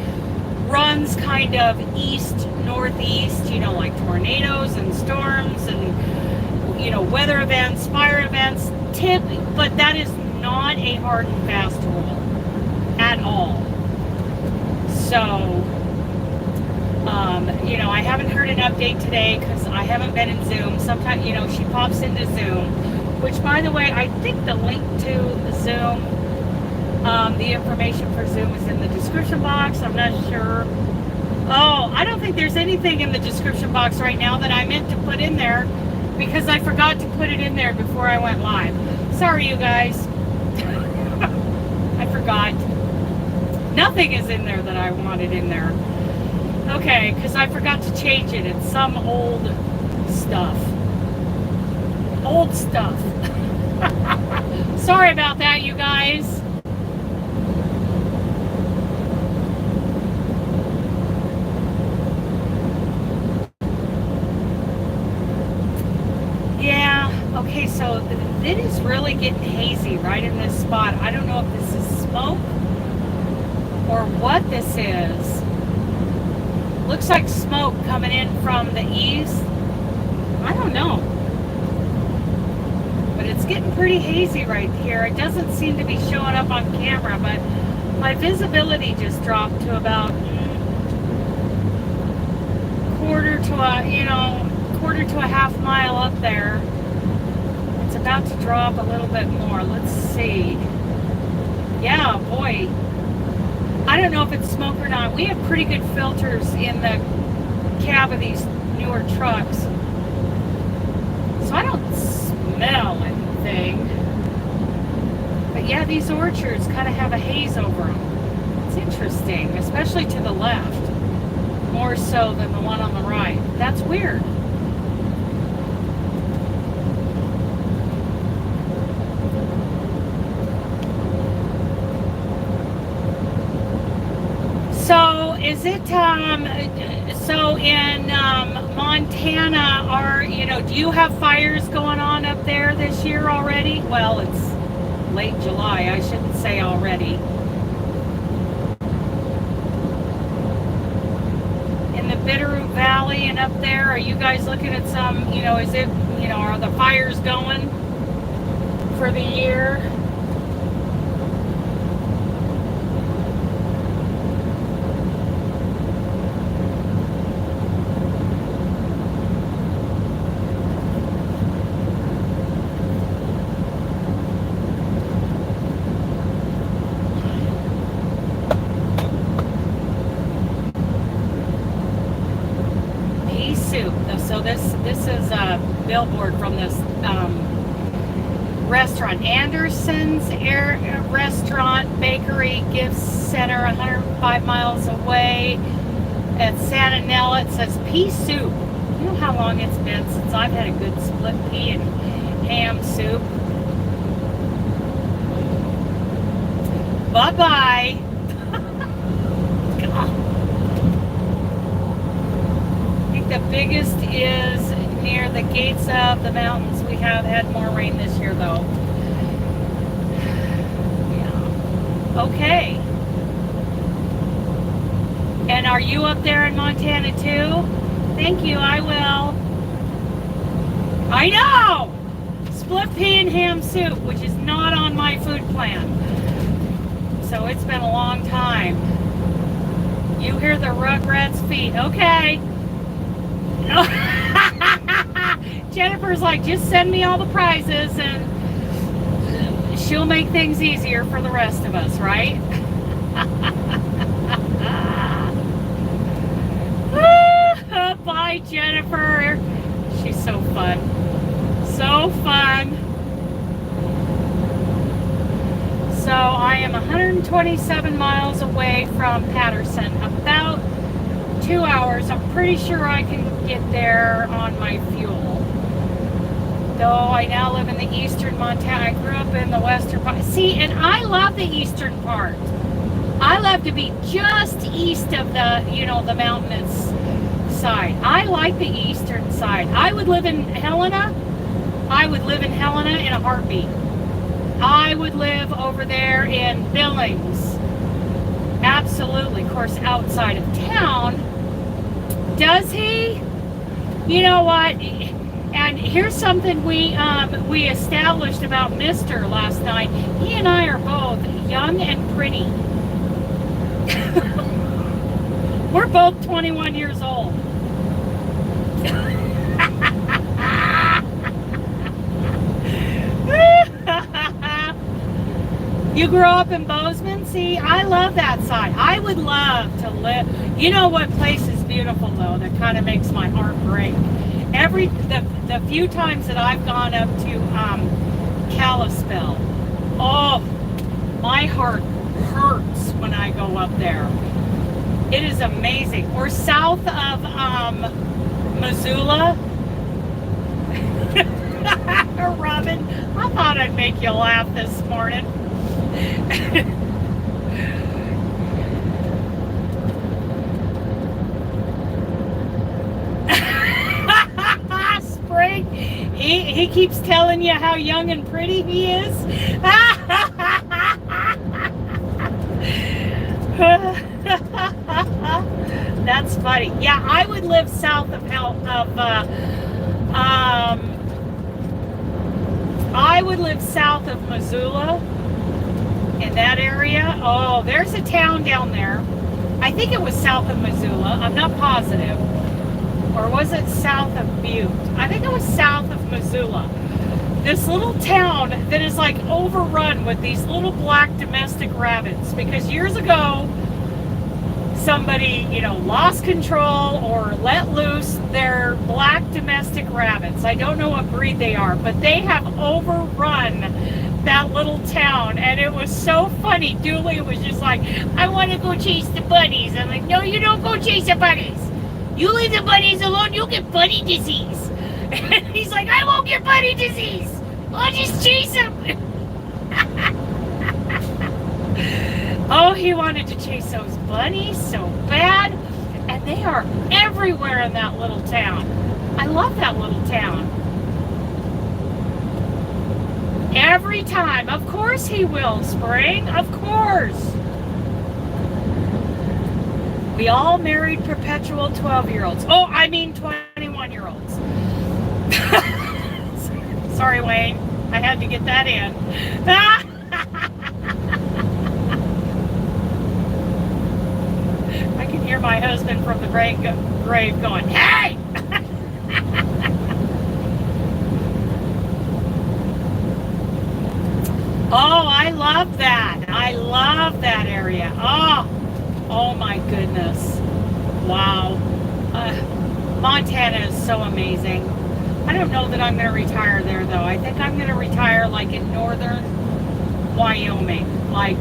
runs kind of east northeast, you know, like tornadoes and storms and, you know, weather events, fire events, but that is not a hard and fast rule at all. So you know, I haven't heard an update today because I haven't been in Zoom. Sometimes, you know, she pops into Zoom, which, by the way, I think the link to Zoom, the information for Zoom is in the description box. I'm not sure. Oh, I don't think there's anything in the description box right now that I meant to put in there because I forgot to put it in there before I went live. Sorry, you guys. I forgot. Nothing is in there that I wanted in there. Okay, because I forgot to change it. It's some old stuff. Old stuff. Sorry about that, you guys. Yeah, okay, so it is really getting hazy right in this spot. I don't know if this is smoke or what this is. Looks like smoke coming in from the east. I don't know. But it's getting pretty hazy right here. It doesn't seem to be showing up on camera, but my visibility just dropped to about quarter to a half mile up there. It's about to drop a little bit more. Let's see. Yeah, boy. I don't know if it's smoke or not. We have pretty good filters in the cab of these newer trucks, so I don't smell anything. But yeah, these orchards kind of have a haze over them. It's interesting, especially to the left, more so than the one on the right. That's weird. So is it, so in Montana, do you have fires going on up there this year already? Well, it's late July, I shouldn't say already. In the Bitterroot Valley and up there, are you guys looking at some, is it, are the fires going for the year? So this is a billboard from this restaurant, Anderson's Restaurant Bakery Gift Center, 105 miles away at Santa Nella. It says pea soup. You know how long it's been since I've had a good split pea and ham soup. Bye-bye. The biggest is near the gates of the mountains. We have had more rain this year, though. Yeah. Okay. And are you up there in Montana, too? Thank you, I will. I know! Split pea and ham soup, which is not on my food plan. So it's been a long time. You hear the Rugrats' feet. Okay. Jennifer's like, just send me all the prizes and she'll make things easier for the rest of us, right? Bye, Jennifer. She's so fun. So fun. So I am 127 miles away from Patterson. About 2 hours. I'm pretty sure I can get there on my fuel. Though I now live in the eastern Montana. I grew up in the western part. See, and I love the eastern part. I love to be just east of the, the mountainous side. I like the eastern side. I would live in Helena. I would live in Helena in a heartbeat. I would live over there in Billings. Absolutely. Of course, outside of town. Does he? You know what? And here's something we established about Mr. last night. He and I are both young and pretty. We're both 21 years old. You grew up in Bozeman? See, I love that side. I would love to live. You know what place is beautiful, though, that kind of makes my heart break? The few times that I've gone up to Kalispell, oh, my heart hurts when I go up there. It is amazing. We're south of Missoula. Robin, I thought I'd make you laugh this morning. Spring, he keeps telling you how young and pretty he is. That's funny. Yeah, I would live south of I would live south of Missoula, in that area. Oh, there's a town down there. I think it was south of Missoula. I'm not positive. Or was it south of Butte? I think it was south of Missoula. This little town that is like overrun with these little black domestic rabbits. Because years ago, somebody, lost control or let loose their black domestic rabbits. I don't know what breed they are, but they have overrun that little town, and it was so funny. Dooley was just like, I want to go chase the bunnies. I'm like, no, you don't go chase the bunnies. You leave the bunnies alone, you'll get bunny disease. And he's like, I won't get bunny disease. I'll just chase them. Oh, he wanted to chase those bunnies so bad. And they are everywhere in that little town. I love that little town. Every time. Of course he will, Spring. Of course. We all married perpetual 12-year-olds. Oh, I mean 21-year-olds. Sorry, Wayne. I had to get that in. I can hear my husband from the grave going, hey! Oh, I love that. I love that area. Oh my goodness. Wow. Montana is so amazing. I don't know that I'm going to retire there, though. I think I'm going to retire like in northern Wyoming. Like,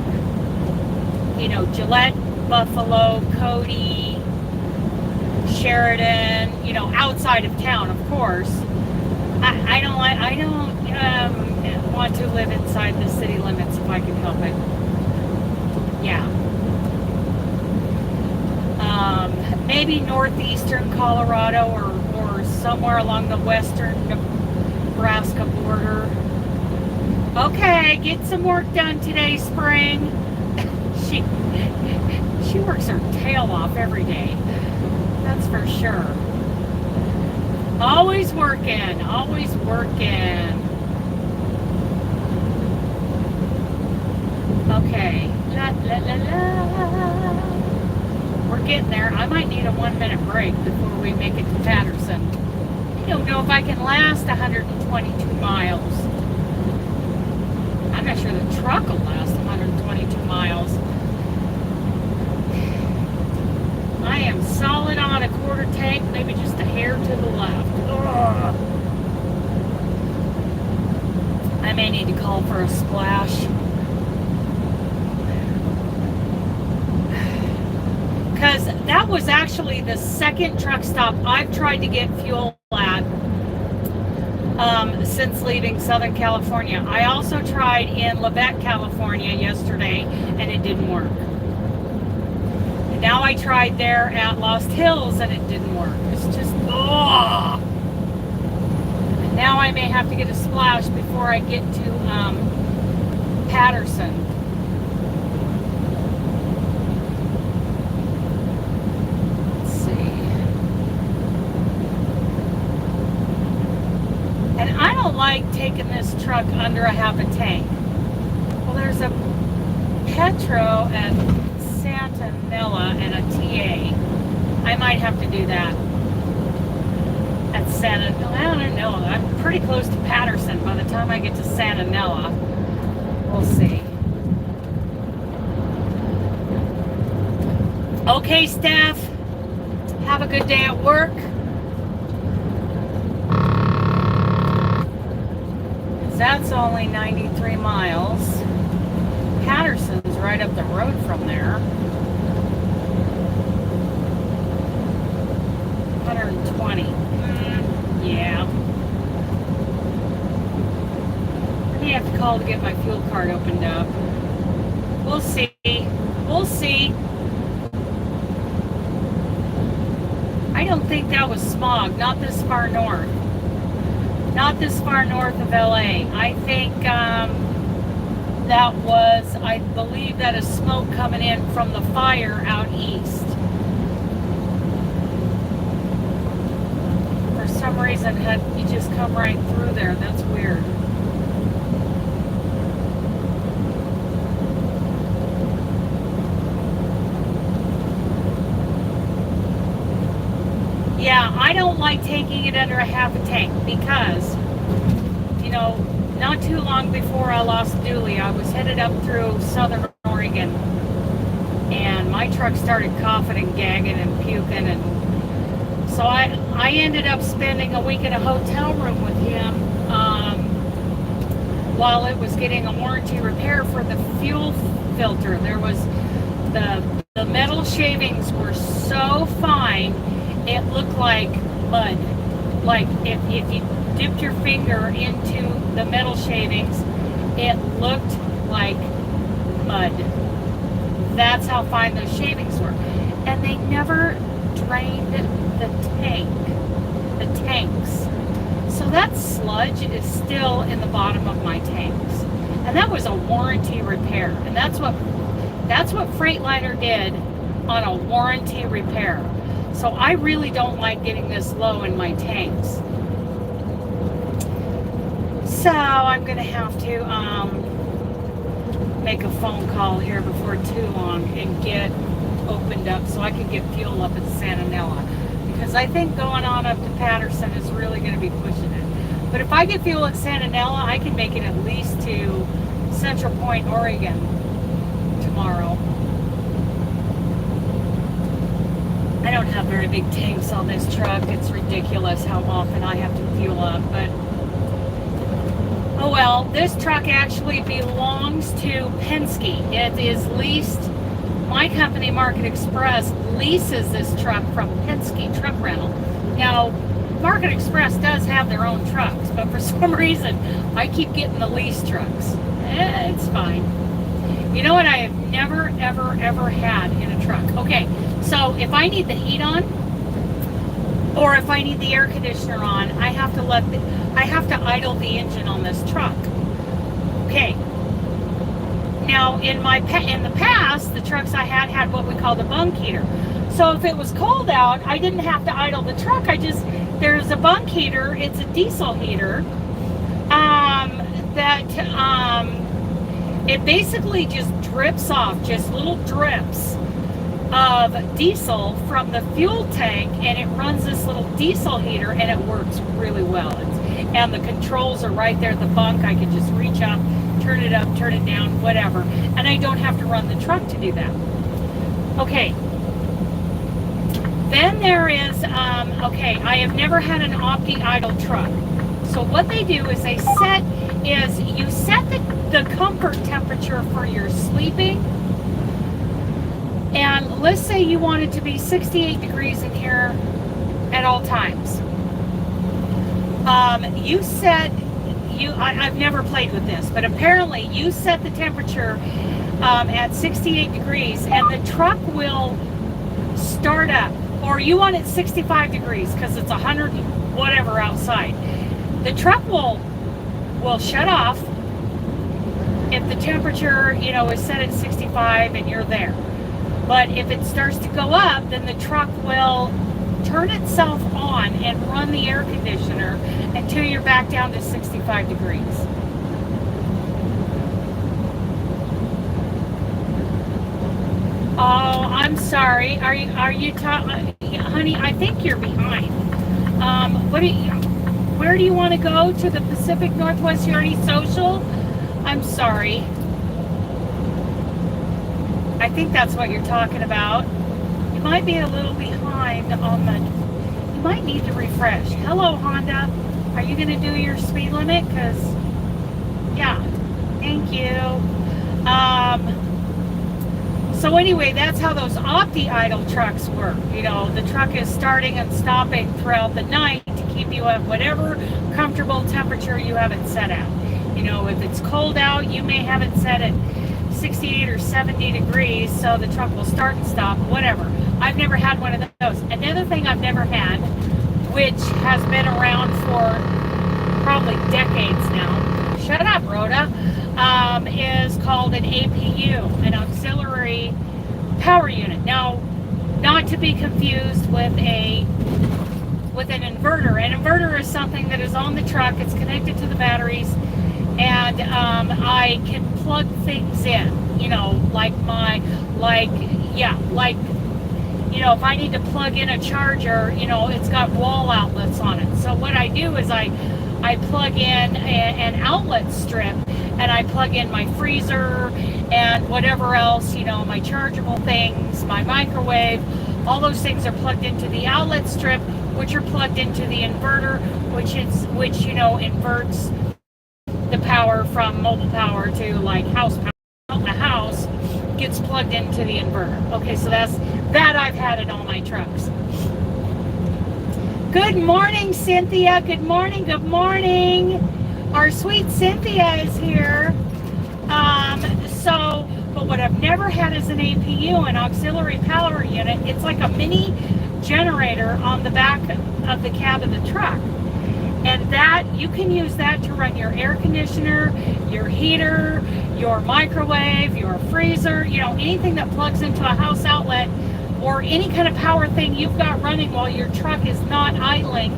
you know, Gillette, Buffalo, Cody, Sheridan, you know, outside of town, of course. I don't want to live inside the city limits if I can help it. Yeah. Maybe northeastern Colorado or somewhere along the western Nebraska border. Okay, get some work done today, Spring. She works her tail off every day. That's for sure. Always working, always working. Okay. La la la la. We're getting there. I might need a 1-minute break before we make it to Patterson. I don't know if I can last 122 miles. I'm not sure the truck will last 122 miles. I am solid on a quarter tank, maybe just a hair to the left. Ugh. I may need to call for a splash. Because that was actually the second truck stop I've tried to get fuel at since leaving Southern California. I also tried in Lebec, California yesterday, and it didn't work. And now I tried there at Lost Hills, and it didn't work. It's just, ugh. And now I may have to get a splash before I get to Patterson. Like taking this truck under a half a tank. Well, there's a Petro at Santanella and a TA. I might have to do that at Santanella. I don't know. I'm pretty close to Patterson by the time I get to Santanella. We'll see. Okay, staff. Have a good day at work. That's only 93 miles. Patterson's right up the road from there. 120. Yeah. I may have to call to get my fuel card opened up. We'll see. We'll see. I don't think that was smog. Not this far north. Not this far north of LA. I think that was, I believe that is smoke coming in from the fire out east. For some reason, you just come right through there. That's weird. Yeah, I don't like taking it under a half a tank because, you know, not too long before I lost Dooley, I was headed up through southern Oregon, and my truck started coughing and gagging and puking, and so I ended up spending a week in a hotel room with him while it was getting a warranty repair for the fuel filter. There was the metal shavings were so fine. It looked like mud. Like if you dipped your finger into the metal shavings, it looked like mud. That's how fine those shavings were. And they never drained the tanks. So that sludge is still in the bottom of my tanks. And that was a warranty repair. And that's what Freightliner did on a warranty repair. So I really don't like getting this low in my tanks. So I'm going to have to make a phone call here before too long and get opened up so I can get fuel up at Santanella. Because I think going on up to Patterson is really going to be pushing it. But if I get fuel at Santanella, I can make it at least to Central Point, Oregon tomorrow. I don't have very big tanks on this truck. It's ridiculous how often I have to fuel up, but oh well. This truck actually belongs to Penske. It is leased. My company, Market Express, leases this truck from Penske Truck Rental. Now, Market Express does have their own trucks, but for some reason, I keep getting the lease trucks. It's fine. You know what I have never, ever, ever had in a truck? Okay, so if I need the heat on, or if I need the air conditioner on, I have to idle the engine on this truck. Okay. Now, in the past, the trucks I had what we call the bunk heater. So if it was cold out, I didn't have to idle the truck. There's a bunk heater. It's a diesel heater it basically just drips off, just little drips of diesel from the fuel tank, and it runs this little diesel heater, and it works really well. And the controls are right there at the bunk. I can just reach up, turn it up, turn it down, whatever. And I don't have to run the truck to do that. Okay. Then there is, I have never had an opti-idle truck. So what they do is you set the comfort temperature for your sleeping. And let's say you want it to be 68 degrees in here at all times. I've never played with this, but apparently you set the temperature at 68 degrees and the truck will start up. Or you want it 65 degrees because it's 100 whatever outside. The truck will shut off if the temperature, is set at 65 and you're there. But if it starts to go up, then the truck will turn itself on and run the air conditioner until you're back down to 65 degrees. Oh, I'm sorry. Are you honey, I think you're behind. Where do you want to go? To the Pacific Northwest Yarny Social? I'm sorry. I think that's what you're talking about. You might be a little behind you might need to refresh. Hello, Honda. Are you going to do your speed limit? Because, yeah. Thank you. So anyway, that's how those opti-idle trucks work. The truck is starting and stopping throughout the night to keep you at whatever comfortable temperature you have it set at. If it's cold out, you may have it set at 68 or 70 degrees, so the truck will start and stop, whatever. I've never had one of those. Another thing I've never had, which has been around for probably decades now, shut up, Rhoda, is called an APU, an auxiliary power unit. Now, not to be confused with an inverter. An inverter is something that is on the truck. It's connected to the batteries, and I can plug things in. If I need to plug in a charger, it's got wall outlets on it. So what I do is I plug in an outlet strip, and I plug in my freezer and whatever else, my chargeable things, my microwave, all those things are plugged into the outlet strip, which are plugged into the inverter, which inverts the power from mobile power to house power. The house gets plugged into the inverter. Okay, so that I've had in all my trucks. Good morning, Cynthia. Good morning. Good morning. Our sweet Cynthia is here. But But what I've never had is an APU, an auxiliary power unit. It's like a mini generator on the back of the cab of the truck. And that, you can use that to run your air conditioner, your heater, your microwave, your freezer, you know, anything that plugs into a house outlet or any kind of power thing you've got running while your truck is not idling.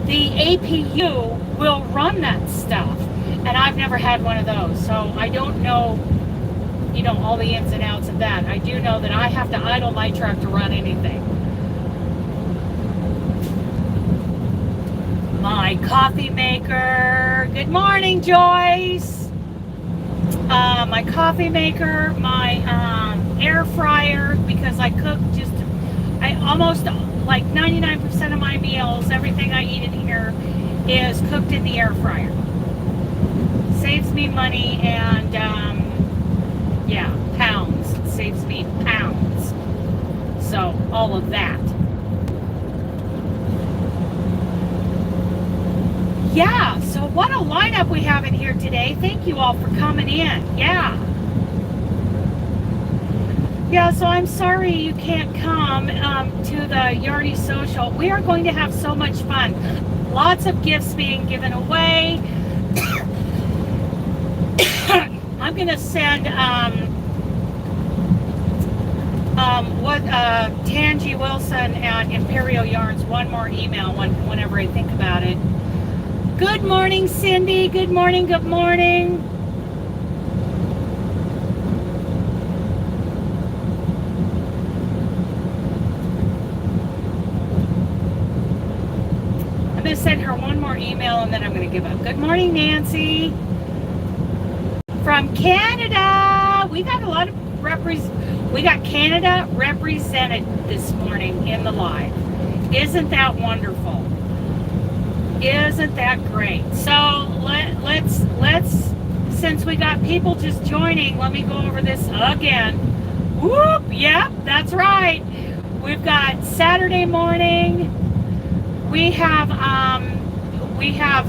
The APU will run that stuff. And I've never had one of those, so I don't know, you know, all the ins and outs of that. I do know that I have to idle my truck to run anything. My coffee maker. Good morning, Joyce. My coffee maker, my air fryer, because I cook almost like 99% of my meals, everything I eat in here is cooked in the air fryer. Saves me money and yeah, pounds. It saves me pounds. So all of that. Yeah, so what a lineup we have in here today. Thank you all for coming in. Yeah. Yeah, so I'm sorry you can't come to the Yarny Social. We are going to have so much fun. Lots of gifts being given away. I'm going to send Tangi Wilson and Imperial Yarns one more email whenever I think about it. Good morning, Cindy. Good morning. Good morning. I'm going to send her one more email and then I'm going to give up. Good morning, Nancy. From Canada. We got a lot of we got Canada represented this morning in the live. Isn't that wonderful? Isn't that great? So let's since we got people just joining, let me go over this again. Whoop, yep, that's right. We've got Saturday morning. We have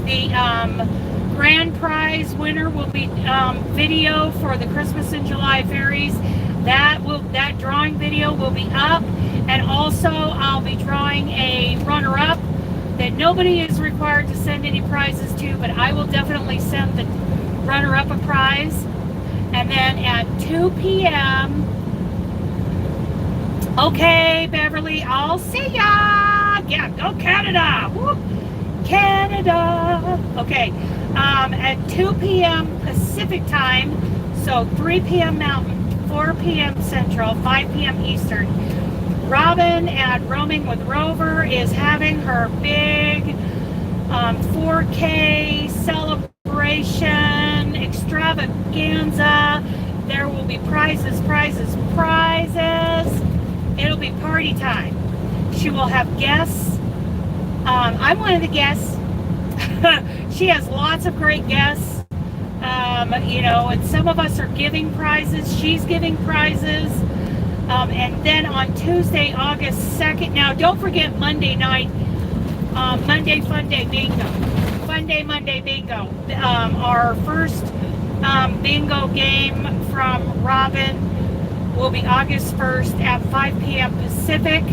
the grand prize winner will be video for the Christmas in July fairies. That drawing video will be up, and also I'll be drawing a runner-up that nobody is required to send any prizes to, but I will definitely send the runner-up a prize. And then at 2 p.m. Okay, Beverly, I'll see ya. Yeah, go Canada. Whoop. Canada. Okay. At 2 p.m. Pacific time, so 3 p.m. Mountain, 4 p.m. Central, 5 p.m. Eastern, Robin at Roaming with Rover is having her big 4K celebration extravaganza. There will be prizes. It'll be party time. She will have guests. I'm one of the guests. She has lots of great guests. You know, and some of us are giving prizes. She's giving prizes. And then on Tuesday, August 2nd, now don't forget Monday night, Monday Fun Day Bingo. Monday Bingo. Our first bingo game from Robin will be August 1st at 5 p.m. Pacific.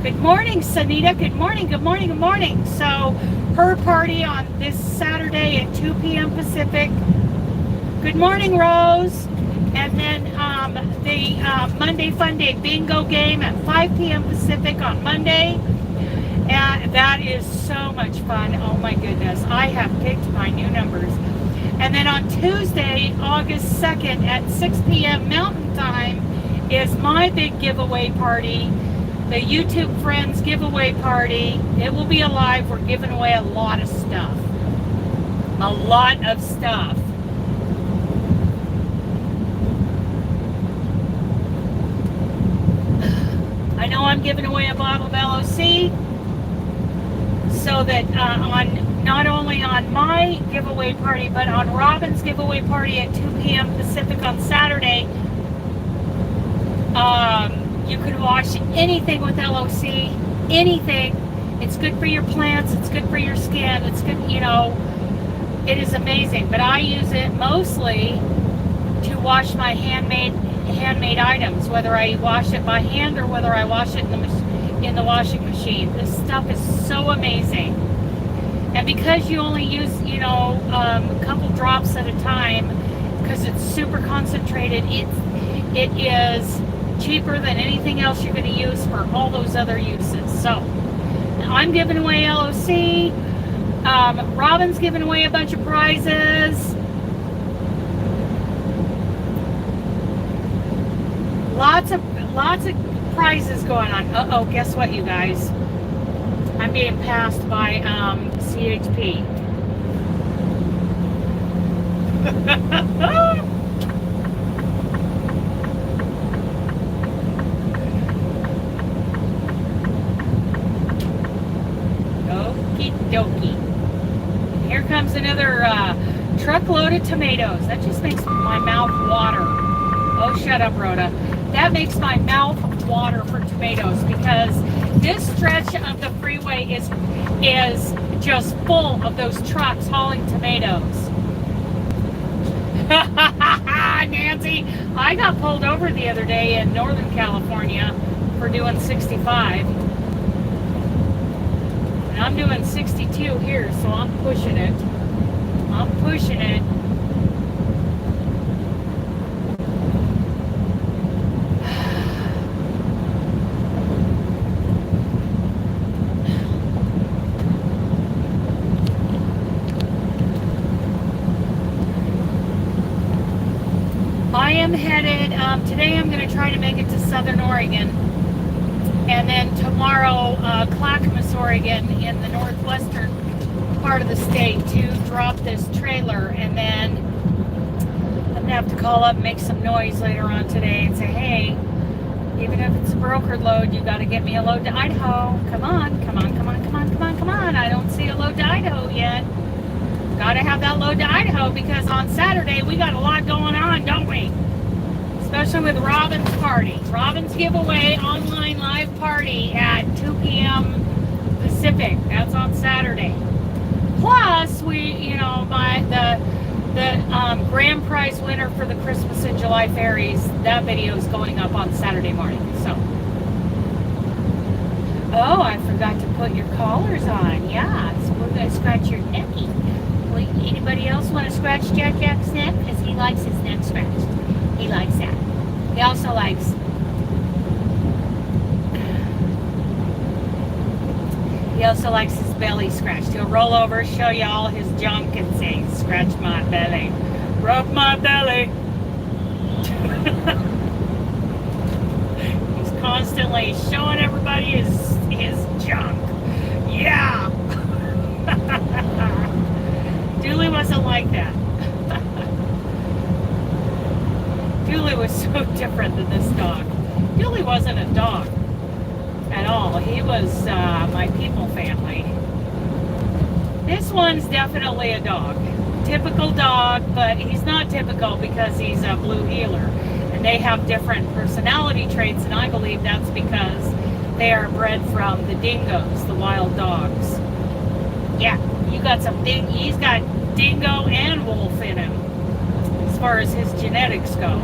Good morning, Sanita. Good morning. So her party on this Saturday at 2 p.m. Pacific. Good morning, Rose. And then the Monday Fun Day Bingo game at 5 p.m. Pacific on Monday. And that is so much fun. Oh my goodness. I have picked my new numbers. And then on Tuesday, August 2nd at 6 p.m. Mountain Time is my big giveaway party. The YouTube Friends giveaway party. It will be alive. We're giving away a lot of stuff. I know I'm giving away a bottle of LOC so that on not only on my giveaway party, but on Robin's giveaway party at 2 p.m. Pacific on Saturday, you can wash anything with LOC, anything. It's good for your plants, it's good for your skin, it's good, you know, it is amazing. But I use it mostly to wash my handmade items, whether I wash it by hand or whether I wash it in the washing machine. This stuff is so amazing. And because you only use, you know, a couple drops at a time, because it's super concentrated, it is cheaper than anything else you're going to use for all those other uses. So I'm giving away LOC. Robin's giving away a bunch of prizes. Lots of prizes going on. Uh-oh, guess what, you guys? I'm being passed by CHP. Okie dokie. Here comes another truckload of tomatoes. That just makes my mouth water. Oh, shut up, Rhoda. That makes my mouth water for tomatoes, because this stretch of the freeway is just full of those trucks hauling tomatoes. Nancy, I got pulled over the other day in Northern California for doing 65. And I'm doing 62 here, so I'm pushing it. I'm pushing it. I am headed, today I'm going to try to make it to Southern Oregon, and then tomorrow Clackamas, Oregon, in the northwestern part of the state, to drop this trailer. And then I'm going to have to call up and make some noise later on today and say, hey, even if it's a brokered load, you got to get me a load to Idaho. Come on, come on, come on, come on, come on, come on. I don't see a load to Idaho yet. Got to have that load to Idaho, because on Saturday we got a lot going on, don't we? Especially with Robin's party. Robin's giveaway online live party at 2 p.m. Pacific. That's on Saturday. Plus, we, you know, the grand prize winner for the Christmas in July fairies, that video is going up on Saturday morning. So, oh, I forgot to put your collars on. Yeah, so we're going to scratch your necky. Anybody else want to scratch Jack's neck? Because he likes his neck scratched. He likes that. He also likes... He also likes his belly scratched. He'll roll over, show you all his junk, and say, scratch my belly. Rub my belly. He's constantly showing everybody his junk. Yeah! Julie wasn't like that. Julie was so different than this dog. Julie wasn't a dog at all. He was my people family. This one's definitely a dog. Typical dog, but he's not typical because he's a blue heeler. And they have different personality traits, and I believe that's because they are bred from the dingoes, the wild dogs. Yeah, you got some he's got dingo and wolf in him, as far as his genetics go.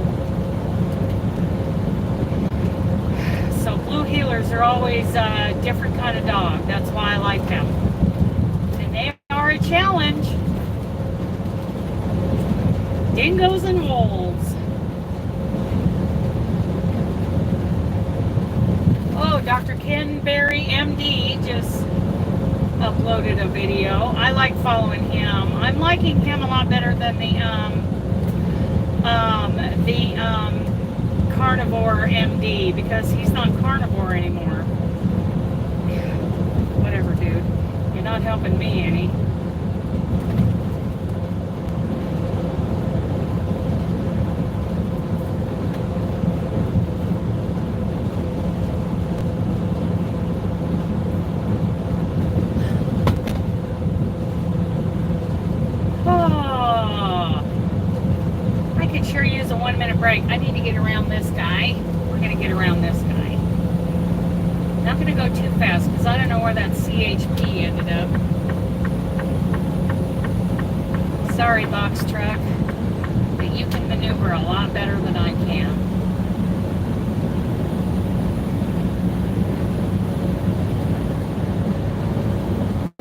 So blue heelers are always a different kind of dog. That's why I like them. And they are a challenge. Dingoes and wolves. Oh, Dr. Ken Berry, MD, just uploaded a video. I like following him. I'm liking him a lot better than the carnivore MD, because he's not carnivore anymore. Whatever, dude. You're not helping me any. Sure use a 1 minute break. I need to get around this guy. We're going to get around this guy. Not going to go too fast because I don't know where that CHP ended up. Sorry, box truck. But you can maneuver a lot better than I can.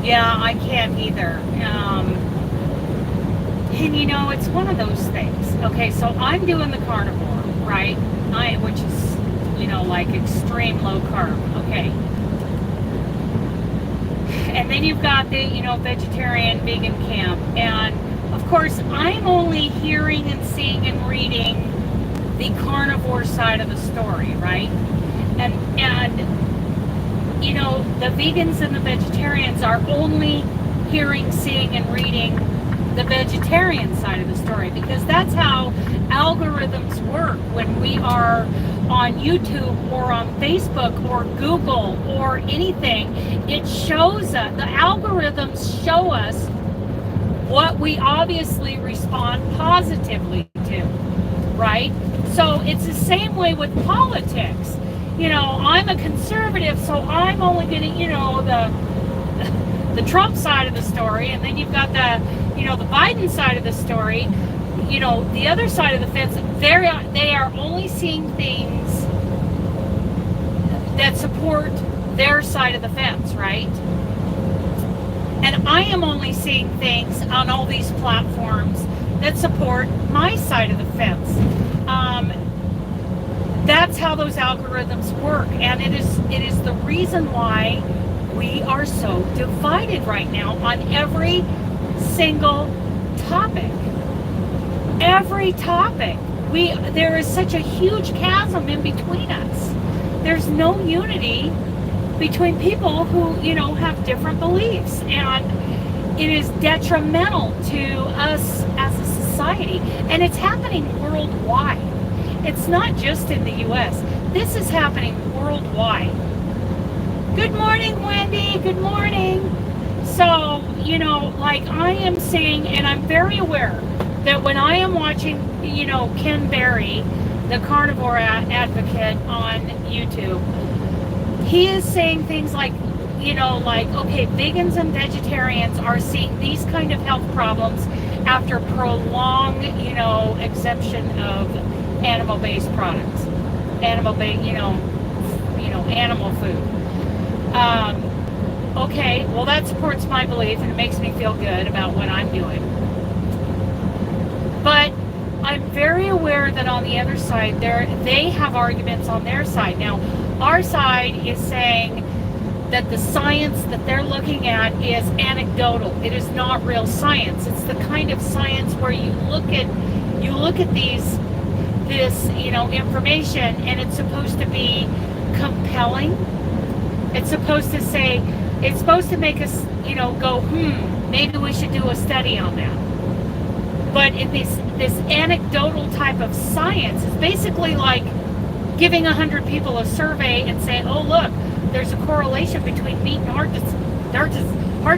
Yeah, I can't either. And you know, it's one of those things. Okay, so I'm doing the carnivore, right? Which is, you know, like extreme low carb. Okay. And then you've got the, you know, vegetarian, vegan camp. And of course, I'm only hearing and seeing and reading the carnivore side of the story, right? And you know, the vegans and the vegetarians are only hearing, seeing, and reading the vegetarian side of the story, because that's how algorithms work when we are on YouTube or on Facebook or Google or anything. It shows us, the algorithms show us what we obviously respond positively to, right? So it's the same way with politics. You know, I'm a conservative, so I'm only getting, you know, the Trump side of the story, and then you've got the, you know, the Biden side of the story. You know, the other side of the fence, they are only seeing things that support their side of the fence, right? And I am only seeing things on all these platforms that support my side of the fence. That's how those algorithms work, and it is the reason why we are so divided right now on every single topic. Every topic. There is such a huge chasm in between us. There's no unity between people who, you know, have different beliefs, and it is detrimental to us as a society, and it's happening worldwide. It's not just in the U.S. This is happening worldwide. Good morning, Wendy. Good morning. So, you know, like I am saying, and I'm very aware that when I am watching, you know, Ken Berry, the carnivore advocate on YouTube, he is saying things like, you know, like, okay, vegans and vegetarians are seeing these kind of health problems after prolonged, you know, exemption of animal-based products, animal-based, you know, animal food. Okay, well, that supports my belief, and it makes me feel good about what I'm doing. But I'm very aware that on the other side, they have arguments on their side. Now, our side is saying that the science that they're looking at is anecdotal. It is not real science. It's the kind of science where you look at this, you know, information, and it's supposed to be compelling. It's supposed to make us, you know, go, maybe we should do a study on that. But in this anecdotal type of science, it's basically like giving 100 people a survey and saying, oh, look, there's a correlation between meat and heart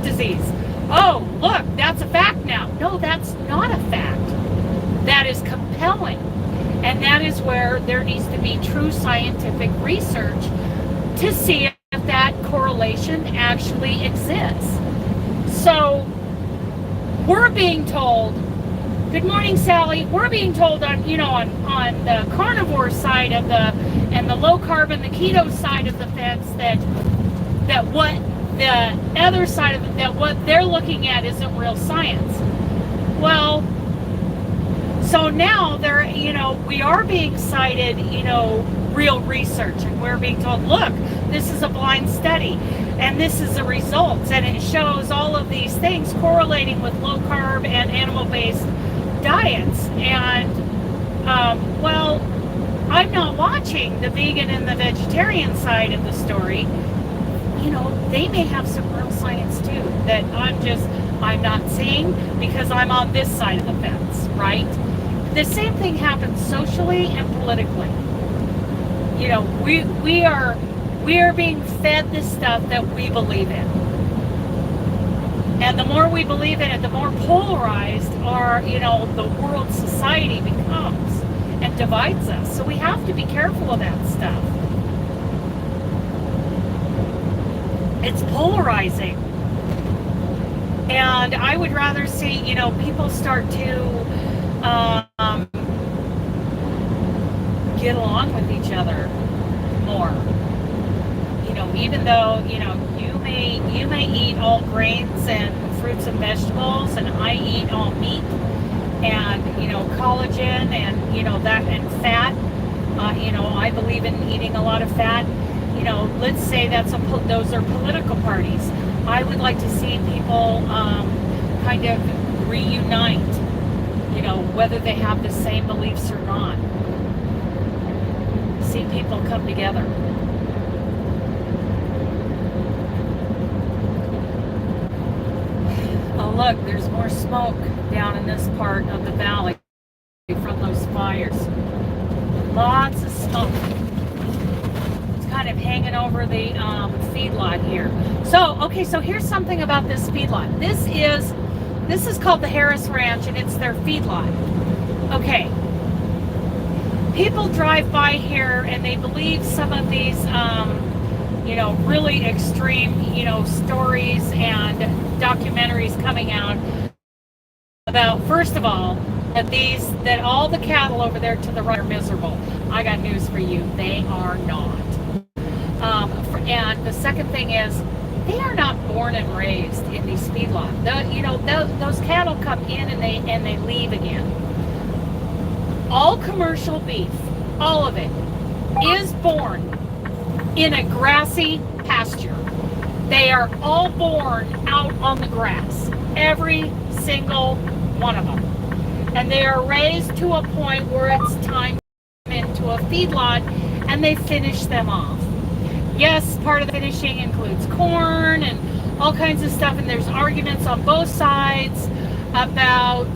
disease. Oh, look, that's a fact now. No, that's not a fact. That is compelling. And that is where there needs to be true scientific research to see if that correlation actually exists. So we're being told, good morning, Sally, we're being told on, you know, on the carnivore side of and the low carb and the keto side of the fence that what the other side of that what they're looking at isn't real science. Well, so now we are being cited, you know, real research, and we're being told, look, this is a blind study, and this is the results, and it shows all of these things correlating with low carb and animal-based diets. And well, I'm not watching the vegan and the vegetarian side of the story. You know, they may have some real science too that I'm not seeing because I'm on this side of the fence, right? The same thing happens socially and politically. You know, we are being fed this stuff that we believe in. And the more we believe in it, the more polarized the world society becomes and divides us. So we have to be careful of that stuff. It's polarizing. And I would rather see, you know, people start to get along with each other more. You know, even though, you know, you may eat all grains and fruits and vegetables, and I eat all meat and, you know, collagen and, you know, that, and fat. You know, I believe in eating a lot of fat. You know, let's say those are political parties. I would like to see people kind of reunite, you know, whether they have the same beliefs or not. See people come together. Oh, look, there's more smoke down in this part of the valley from those fires. Lots of smoke. It's kind of hanging over the feedlot here. So, okay, so here's something about this feedlot. This is called the Harris Ranch, and it's their feedlot. Okay. People drive by here, and they believe some of these, you know, really extreme, you know, stories and documentaries coming out about, first of all, that all the cattle over there to the right are miserable. I got news for you. They are not. And the second thing is, they are not born and raised in these feedlots. You know, those cattle come in and they leave again. All commercial beef, all of it, is born in a grassy pasture. They are all born out on the grass. Every single one of them. And they are raised to a point where it's time to come into a feedlot, and they finish them off. Yes, part of the finishing includes corn and all kinds of stuff, and there's arguments on both sides about,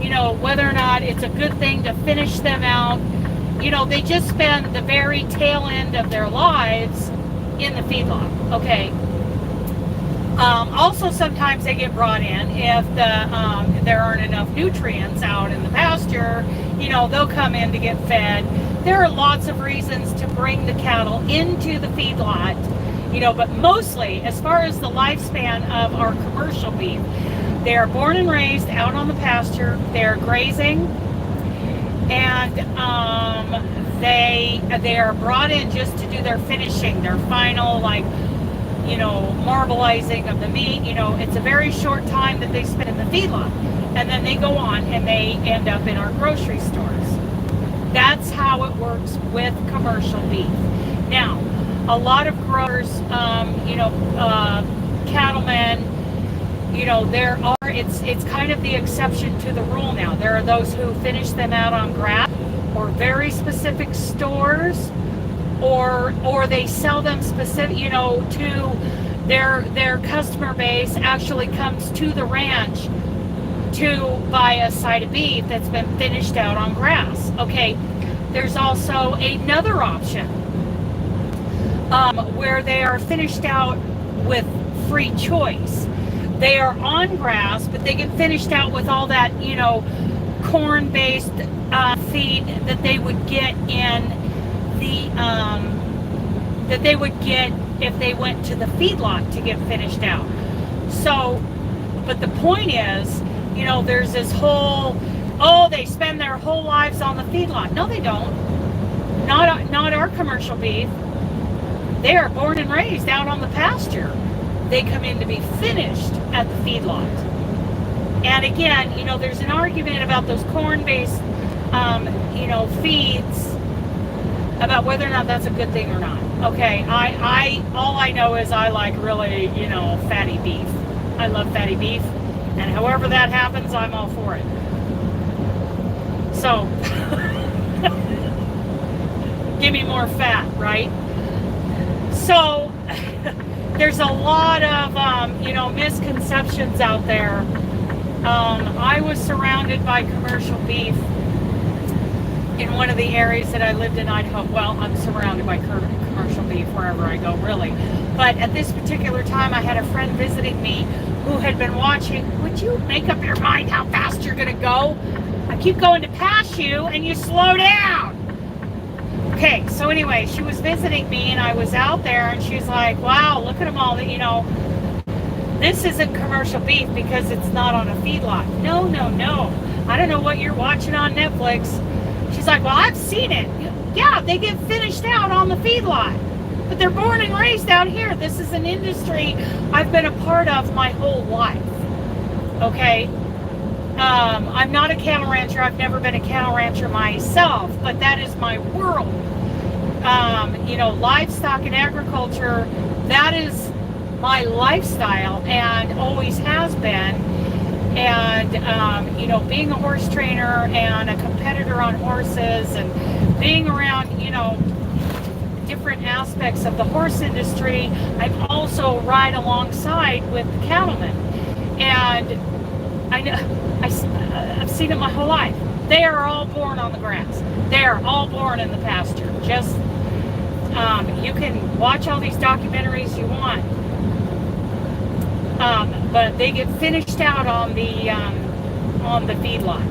you know, whether or not it's a good thing to finish them out. You know, they just spend the very tail end of their lives in the feedlot, okay? Also, sometimes they get brought in if there aren't enough nutrients out in the pasture. You know, they'll come in to get fed. There are lots of reasons to bring the cattle into the feedlot, you know, but mostly, as far as the lifespan of our commercial beef, they are born and raised out on the pasture. They're grazing, and they are brought in just to do their finishing, their final, like, you know, marbleizing of the meat. You know, it's a very short time that they spend in the feedlot, and then they go on and they end up in our grocery stores. That's how it works with commercial beef. Now, a lot of growers, you know, cattlemen, you know, it's kind of the exception to the rule now. There are those who finish them out on grass, or very specific stores, or they sell them specific, you know, to their customer base actually comes to the ranch to buy a side of beef that's been finished out on grass. Okay, there's also another option where they are finished out with free choice. They are on grass, but they get finished out with all that, you know, corn-based feed that they would get in the that they would get if they went to the feedlot to get finished out. So, but the point is, you know, there's this whole, oh, they spend their whole lives on the feedlot. No, they don't. Not our commercial beef. They are born and raised out on the pasture. They come in to be finished at the feedlot. And again, you know, there's an argument about those corn-based, you know, feeds, about whether or not that's a good thing or not. Okay, all I know is I like really, you know, fatty beef. I love fatty beef, and however that happens, I'm all for it. So, give me more fat, right? So, there's a lot of, you know, misconceptions out there. I was surrounded by commercial beef in one of the areas that I lived in Idaho. Well, I'm surrounded by commercial beef wherever I go, really. But at this particular time, I had a friend visiting me who had been watching. Would you make up your mind how fast you're going to go? I keep going to pass you, and you slow down. Okay, so anyway, she was visiting me, and I was out there, and she's like, wow, look at them all, you know. This isn't commercial beef because it's not on a feedlot. No. I don't know what you're watching on Netflix. She's like, well, I've seen it. Yeah, they get finished out on the feedlot. But they're born and raised out here. This is an industry I've been a part of my whole life. Okay? I'm not a cattle rancher. I've never been a cattle rancher myself, but that is my world. You know, livestock and agriculture, that is my lifestyle and always has been. And, you know, being a horse trainer and a competitor on horses and being around, you know, different aspects of the horse industry, I also ride alongside with the cattlemen. And I know, I've seen it my whole life. They are all born on the grass. They are all born in the pasture. Just, you can watch all these documentaries you want. But they get finished out on the feedlot.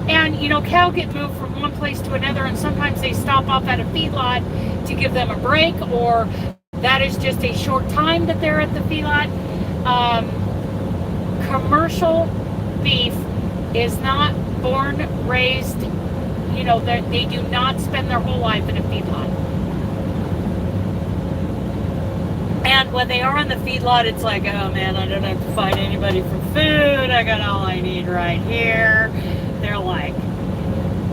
And, you know, cow get moved from one place to another, and sometimes they stop off at a feedlot to give them a break, or that is just a short time that they're at the feedlot. Commercial beef is not born, raised, you know, they do not spend their whole life in a feedlot. And when they are in the feedlot, it's like, oh man, I don't have to find anybody for food. I got all I need right here. They're like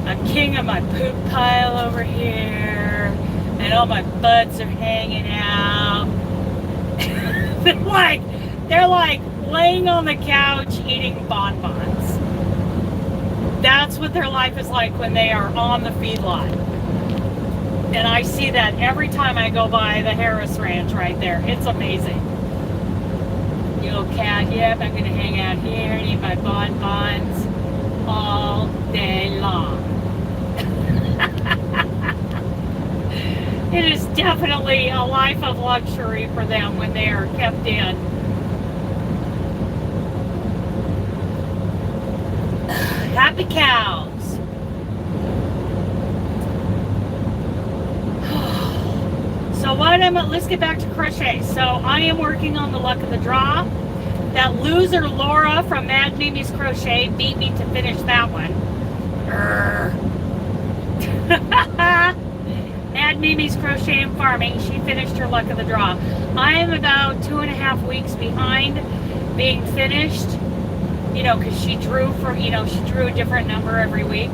a king of my poop pile over here, and all my buds are hanging out. they're like laying on the couch eating bonbons. That's what their life is like when they are on the feedlot. And I see that every time I go by the Harris Ranch right there. It's amazing. You little cat, yep, I'm going to hang out here and eat my bonbons all day long. It is definitely a life of luxury for them when they are kept in. Happy cows. So let's get back to crochet. So I am working on the luck of the draw. That loser Laura from Mad Mimi's Crochet beat me to finish that one. Mad Mimi's Crochet and Farming, she finished her luck of the draw. I am about 2.5 weeks behind being finished, you know, because she drew a different number every week.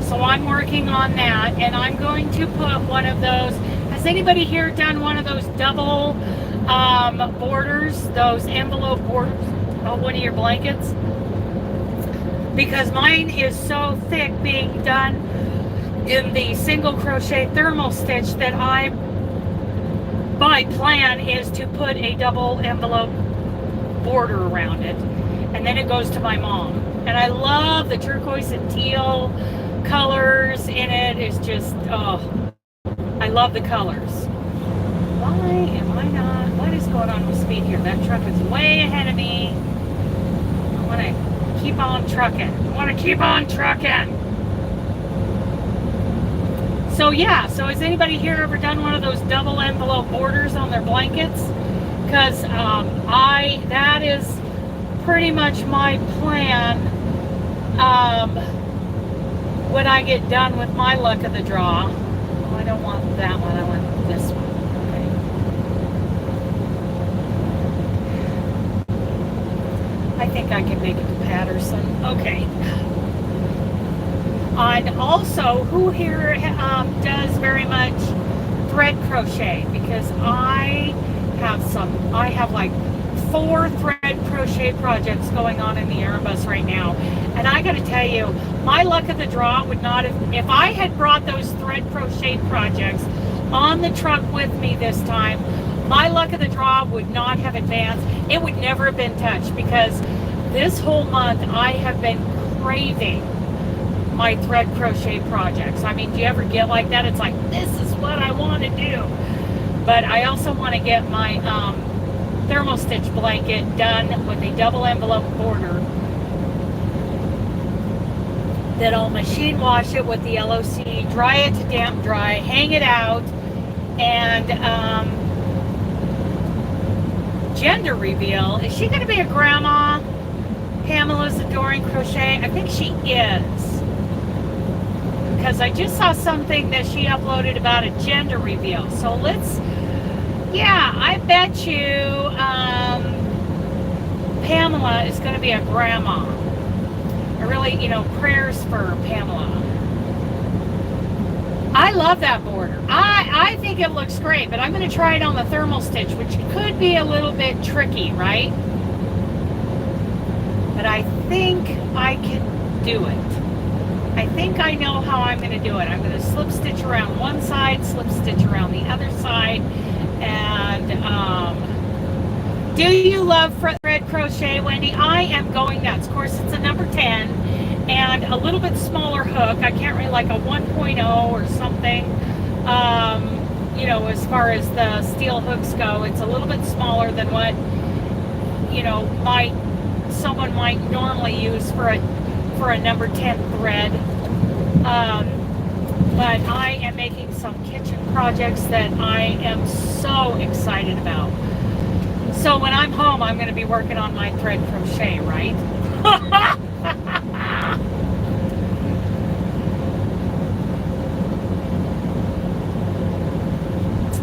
So I'm working on that, and I'm going to put one of those. Has anybody here done one of those double borders, those envelope borders on one of your blankets? Because mine is so thick being done in the single crochet thermal stitch that my plan is to put a double envelope border around it, and then it goes to my mom. And I love the turquoise and teal colors in it. Is just, oh, I love the colors. Why am I not, what is going on with speed here? That truck is way ahead of me. I want to keep on trucking. So yeah, so has anybody here ever done one of those double envelope borders on their blankets? Because that is pretty much my plan when I get done with my luck of the draw. Oh, I don't want that one, I want this one. Okay. I think I can make it to Patterson. Okay. And also, who here does very much thread crochet? Because I have like 4 thread crochet projects going on in the Airbus right now. And I got to tell you, my luck of the draw would not have, if I had brought those thread crochet projects on the truck with me this time, my luck of the draw would not have advanced. It would never have been touched, because this whole month I have been craving my thread crochet projects. I mean, do you ever get like that? It's like, this is what I want to do. But I also want to get my thermal stitch blanket done with a double envelope border. Then I'll machine wash it with the LOC, dry it to damp dry, hang it out, and gender reveal. Is she going to be a grandma? Pamela's Adoring Crochet. I think she is. because I just saw something that she uploaded about a gender reveal. So yeah, I bet you Pamela is going to be a grandma. I really, prayers for Pamela. I love that border. I think it looks great, but I'm going to try it on the thermal stitch, which could be a little bit tricky, right? But I think I can do it. I think I know how I'm going to do it. I'm going to slip stitch around one side, slip stitch around the other side, and do you love thread crochet, Wendy? I am going nuts. Of course, it's a number 10 and a little bit smaller hook. I can't really, like a 1.0 or something. As far as the steel hooks go, it's a little bit smaller than what someone might normally use for a number 10 thread. But I am making some kitchen projects that I am so excited about. So when I'm home, I'm going to be working on my thread crochet, right?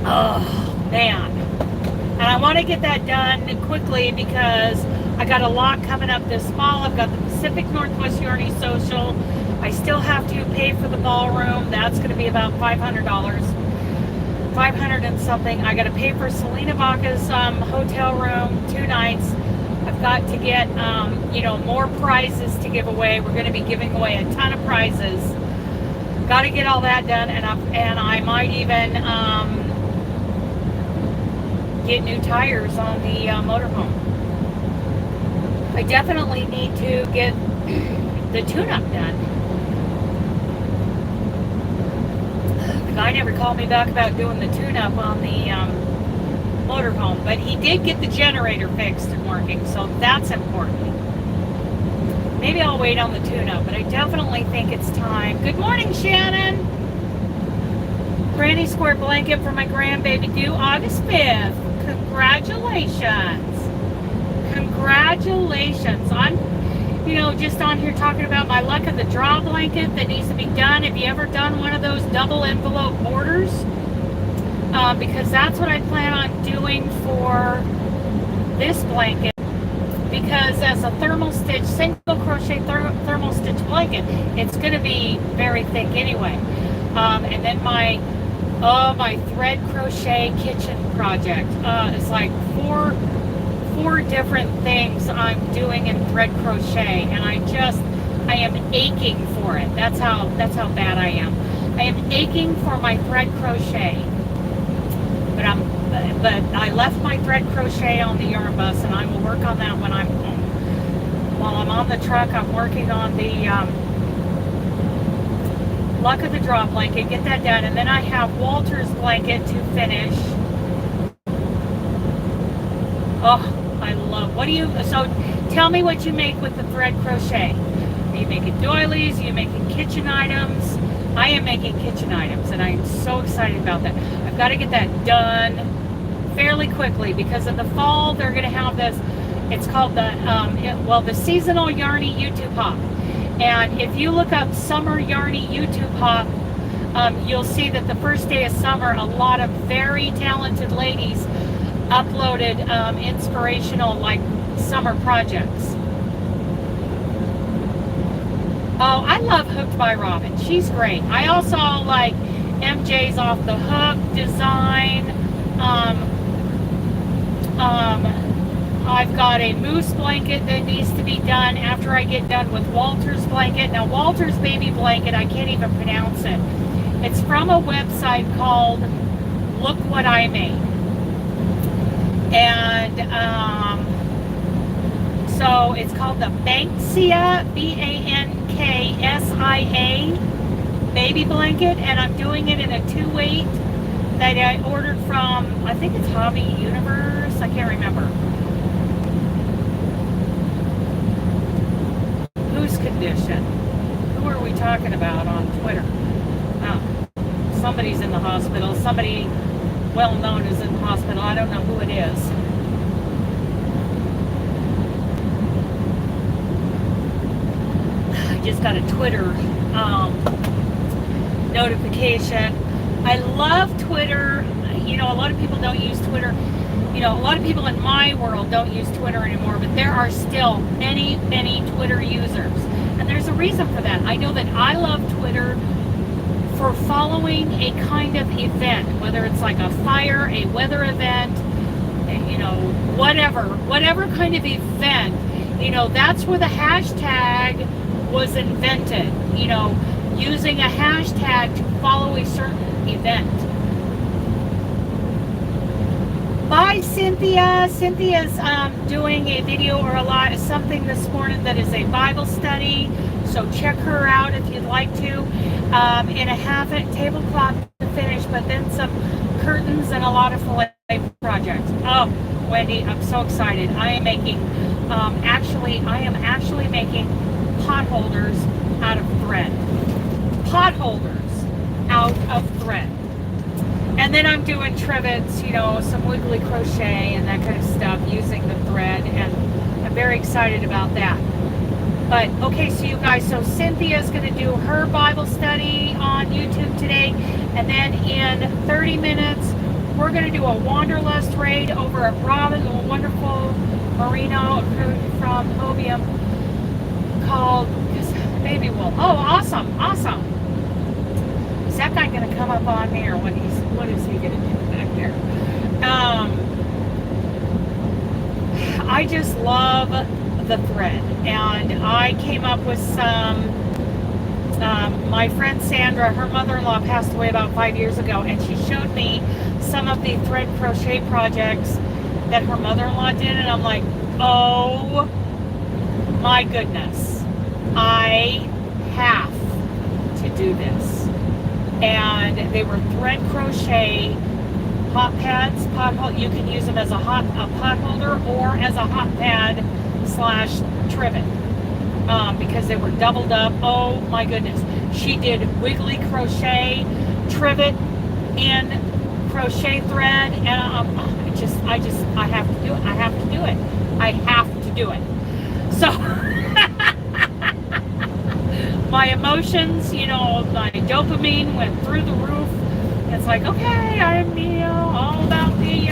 Oh, man. And I want to get that done quickly because I got a lot coming up this fall. I've got the Pacific Northwest Yarny Social. I still have to pay for the ballroom. That's going to be about $500. 500 and something. I got to pay for Selena Vaca's hotel room 2 nights. I've got to get, more prizes to give away. We're going to be giving away a ton of prizes. Got to get all that done, and I might even get new tires on the motorhome. I definitely need to get the tune-up done. The guy never called me back about doing the tune-up on the motorhome, but he did get the generator fixed and working, so that's important. Maybe I'll wait on the tune-up, but I definitely think it's time. Good morning, Shannon. Granny square blanket for my grandbaby due August 5th. Congratulations. Congratulations. I'm, just on here talking about my luck of the draw blanket that needs to be done. Have you ever done one of those double envelope borders? Because that's what I plan on doing for this blanket. Because as a thermal stitch, single crochet thermal stitch blanket, it's going to be very thick anyway. And then my thread crochet kitchen project is like four different things I'm doing in thread crochet, and I am aching for it. That's how bad I am. I am aching for my thread crochet. But I left my thread crochet on the yarn bus, and I will work on that when I'm home. While I'm on the truck, I'm working on the luck of the draw blanket, get that done, and then I have Walter's blanket to finish. Oh, I love, so tell me what you make with the thread crochet. Are you making doilies? Are you making kitchen items? I am making kitchen items, and I'm so excited about that. I've got to get that done fairly quickly because in the fall they're going to have this, it's called the seasonal Yarny YouTube Hop. And if you look up Summer Yarny YouTube Hop, you'll see that the first day of summer, a lot of very talented ladies uploaded inspirational, summer projects. Oh, I love Hooked by Robin. She's great. I also like MJ's Off the Hook design. I've got a moose blanket that needs to be done after I get done with Walter's blanket. Now, Walter's baby blanket, I can't even pronounce it. It's from a website called Look What I Made. And so it's called the Banksia, Banksia baby blanket, and I'm doing it in a 2-weight that I ordered from, I think it's Hobby Universe, I can't remember. Whose condition? Who are we talking about on Twitter? Oh, somebody's in the hospital. Somebody well known is in the hospital. I don't know who it is. I just got a Twitter notification. I love Twitter. You know, a lot of people don't use Twitter. You know, a lot of people in my world don't use Twitter anymore, but there are still many, many Twitter users. And there's a reason for that. I know that I love Twitter for following a kind of event, whether it's like a fire, a weather event, you know, whatever kind of event, you know, that's where the hashtag was invented, you know, using a hashtag to follow a certain event. Bye, Cynthia. Cynthia's doing a video or a live something this morning that is a Bible study, so check her out if you'd like to. In a half tablecloth to finish, but then some curtains and a lot of fillet projects. Oh, Wendy, I'm so excited. I am making, I am actually making pot holders out of thread. Pot holders out of thread. And then I'm doing trivets, you know, some wiggly crochet and that kind of stuff using the thread, and I'm very excited about that. But, okay, so you guys, so Cynthia's going to do her Bible study on YouTube today, and then in 30 minutes, we're going to do a Wanderlust raid over at Robin, a wonderful merino from Hobium called Baby Wool. Oh, awesome, awesome. Is that guy going to come up on me, or what is he going to do back there? I just love the thread, and I came up with some, my friend Sandra, her mother-in-law passed away about 5 years ago, and she showed me some of the thread crochet projects that her mother-in-law did, and I'm like, oh my goodness, I have to do this. And they were thread crochet hot pads, you can use them as a pot holder or as a hot pad / trivet, because they were doubled up. Oh my goodness. She did wiggly crochet, trivet in crochet thread, and I have to do it. I have to do it. I have to do it. So my emotions, you know, my dopamine went through the roof. It's like, okay, I'm, you know, all about the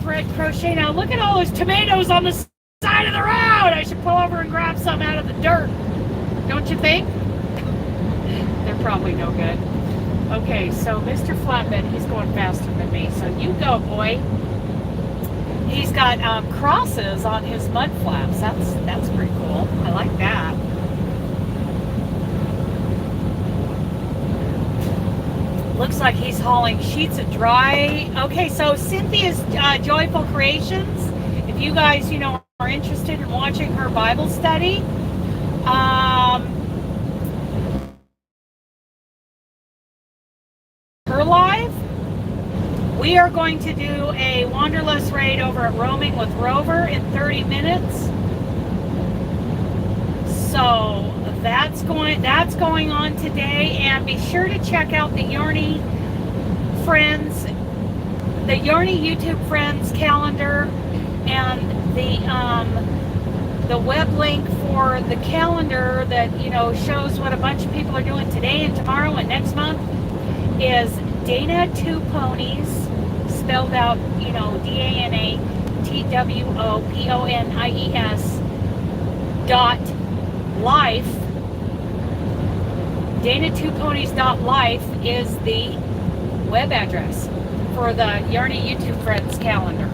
thread crochet. Now look at all those tomatoes on the side of the road. I should pull over and grab some out of the dirt. Don't you think? They're probably no good. Okay, so Mr. Flatbed, he's going faster than me. So you go, boy. He's got crosses on his mud flaps. That's pretty cool. I like that. Looks like he's hauling sheets of dry. Okay, so Cynthia's Joyful Creations. If you guys, you know, are interested in watching her Bible study, her live, we are going to do a Wanderlust raid over at Roaming with Rover in 30 minutes. So that's going on today, and be sure to check out the Yarny Friends, the Yarny YouTube Friends calendar, and the web link for the calendar that, you know, shows what a bunch of people are doing today and tomorrow and next month is Dana Two-Ponies, spelled out, you know, DANATWOPONIES.life. DanaTwoPonies.life is the web address for the Yarny YouTube Friends calendar.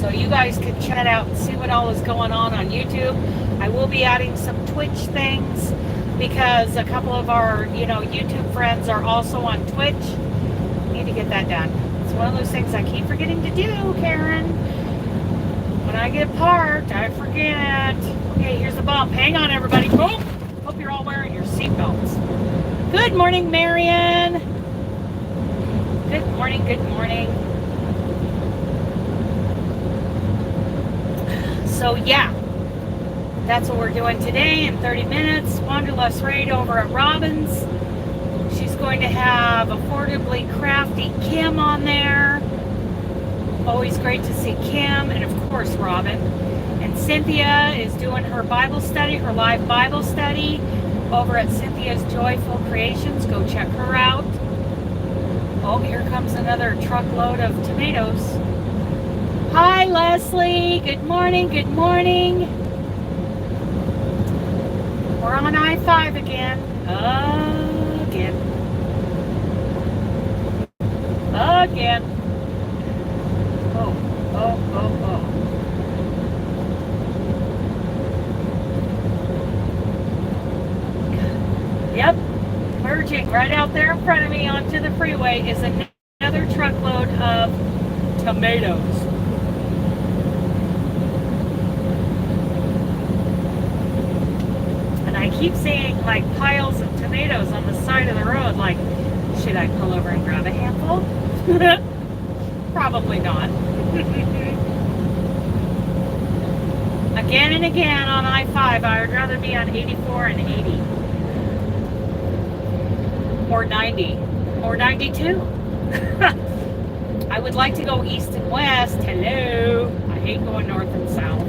So you guys can check it out and see what all is going on YouTube. I will be adding some Twitch things because a couple of our, you know, YouTube friends are also on Twitch. Need to get that done. It's one of those things I keep forgetting to do, Karen. When I get parked, I forget. Okay, here's the bump. Hang on, everybody. Oh, hope you're all wearing your seatbelts. Good morning, Marion. Good morning, good morning. So yeah, that's what we're doing today in 30 minutes. Wanderlust raid over at Robin's. She's going to have Affordably Crafty Kim on there. Always great to see Kim, and of course Robin. And Cynthia is doing her Bible study, her live Bible study. over at Cynthia's Joyful Creations. Go check her out. Oh, here comes another truckload of tomatoes. Hi, Leslie. Good morning. Good morning. We're on I-5 again. Again. Oh. Yep. Merging right out there in front of me onto the freeway is another truckload of tomatoes. And I keep seeing like piles of tomatoes on the side of the road. Like, should I pull over and grab a handful? Probably not. Again and again on I-5, I would rather be on 84 and 80. Or 90. Or 92. I would like to go east and west. Hello. I hate going north and south.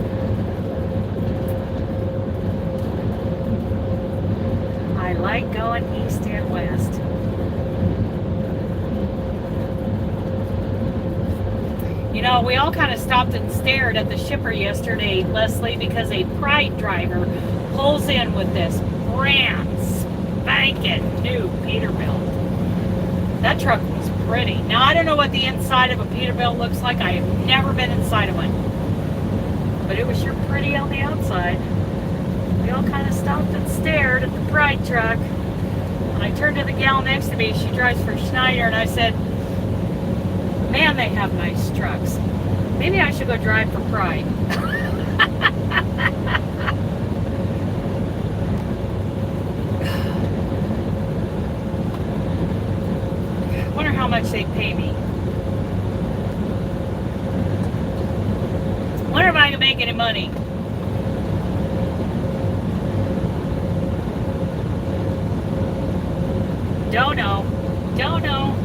I like going east and west. You know, we all kind of stopped and stared at the shipper yesterday, Leslie, because a Pride driver pulls in with this brand spanking new Peterbilt. That truck was pretty. Now, I don't know what the inside of a Peterbilt looks like. I have never been inside of one. But it was sure pretty on the outside. We all kind of stopped and stared at the Pride truck. And I turned to the gal next to me. She drives for Schneider, and I said, man, they have nice trucks. Maybe I should go drive for Pride. Wonder how much they pay me. Wonder if I can make any money. Don't know. Don't know.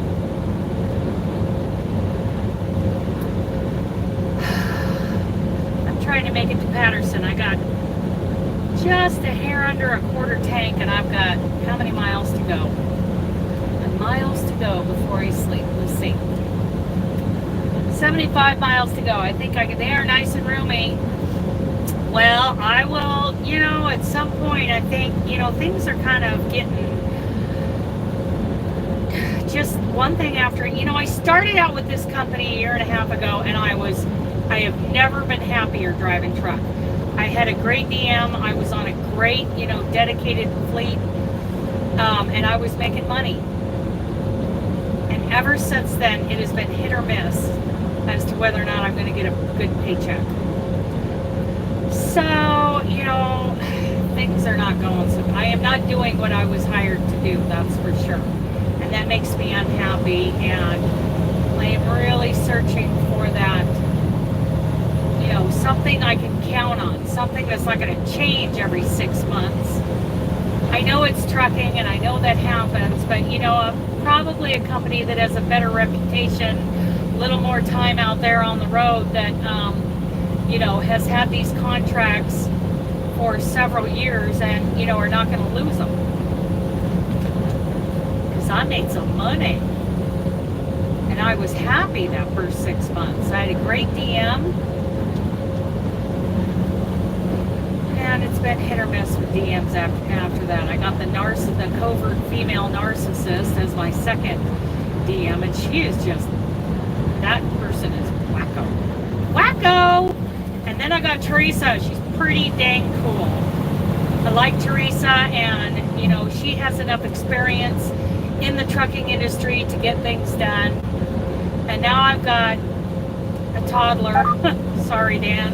Trying to make it to Patterson. I got just a hair under a quarter tank, and I've got how many miles to go? And miles to go before I sleep. Let's see. 75 miles to go. I think they are nice and roomy. Well, I will, you know, at some point, I think, you know, things are kind of getting just one thing after, you know, I started out with this company a year and a half ago, and I have never been happier driving truck. I had a great DM. I was on a great, you know, dedicated fleet, and I was making money. And ever since then, it has been hit or miss as to whether or not I'm going to get a good paycheck. So, you know, things are not going so. I am not doing what I was hired to do, that's for sure. And that makes me unhappy, and I am really searching for that, you know, something I can count on, something that's not going to change every 6 months. I know it's trucking, and I know that happens, but, you know, probably a company that has a better reputation, a little more time out there on the road, that, you know, has had these contracts for several years and, you know, are not going to lose them. Because I made some money. And I was happy that first 6 months. I had a great DM. And it's been hit or miss with DMs after that. I got the covert female narcissist as my second DM, and she is just, that person is wacko. Wacko! And then I got Teresa. She's pretty dang cool. I like Teresa, and, you know, she has enough experience in the trucking industry to get things done. And now I've got a toddler. Sorry, Dan.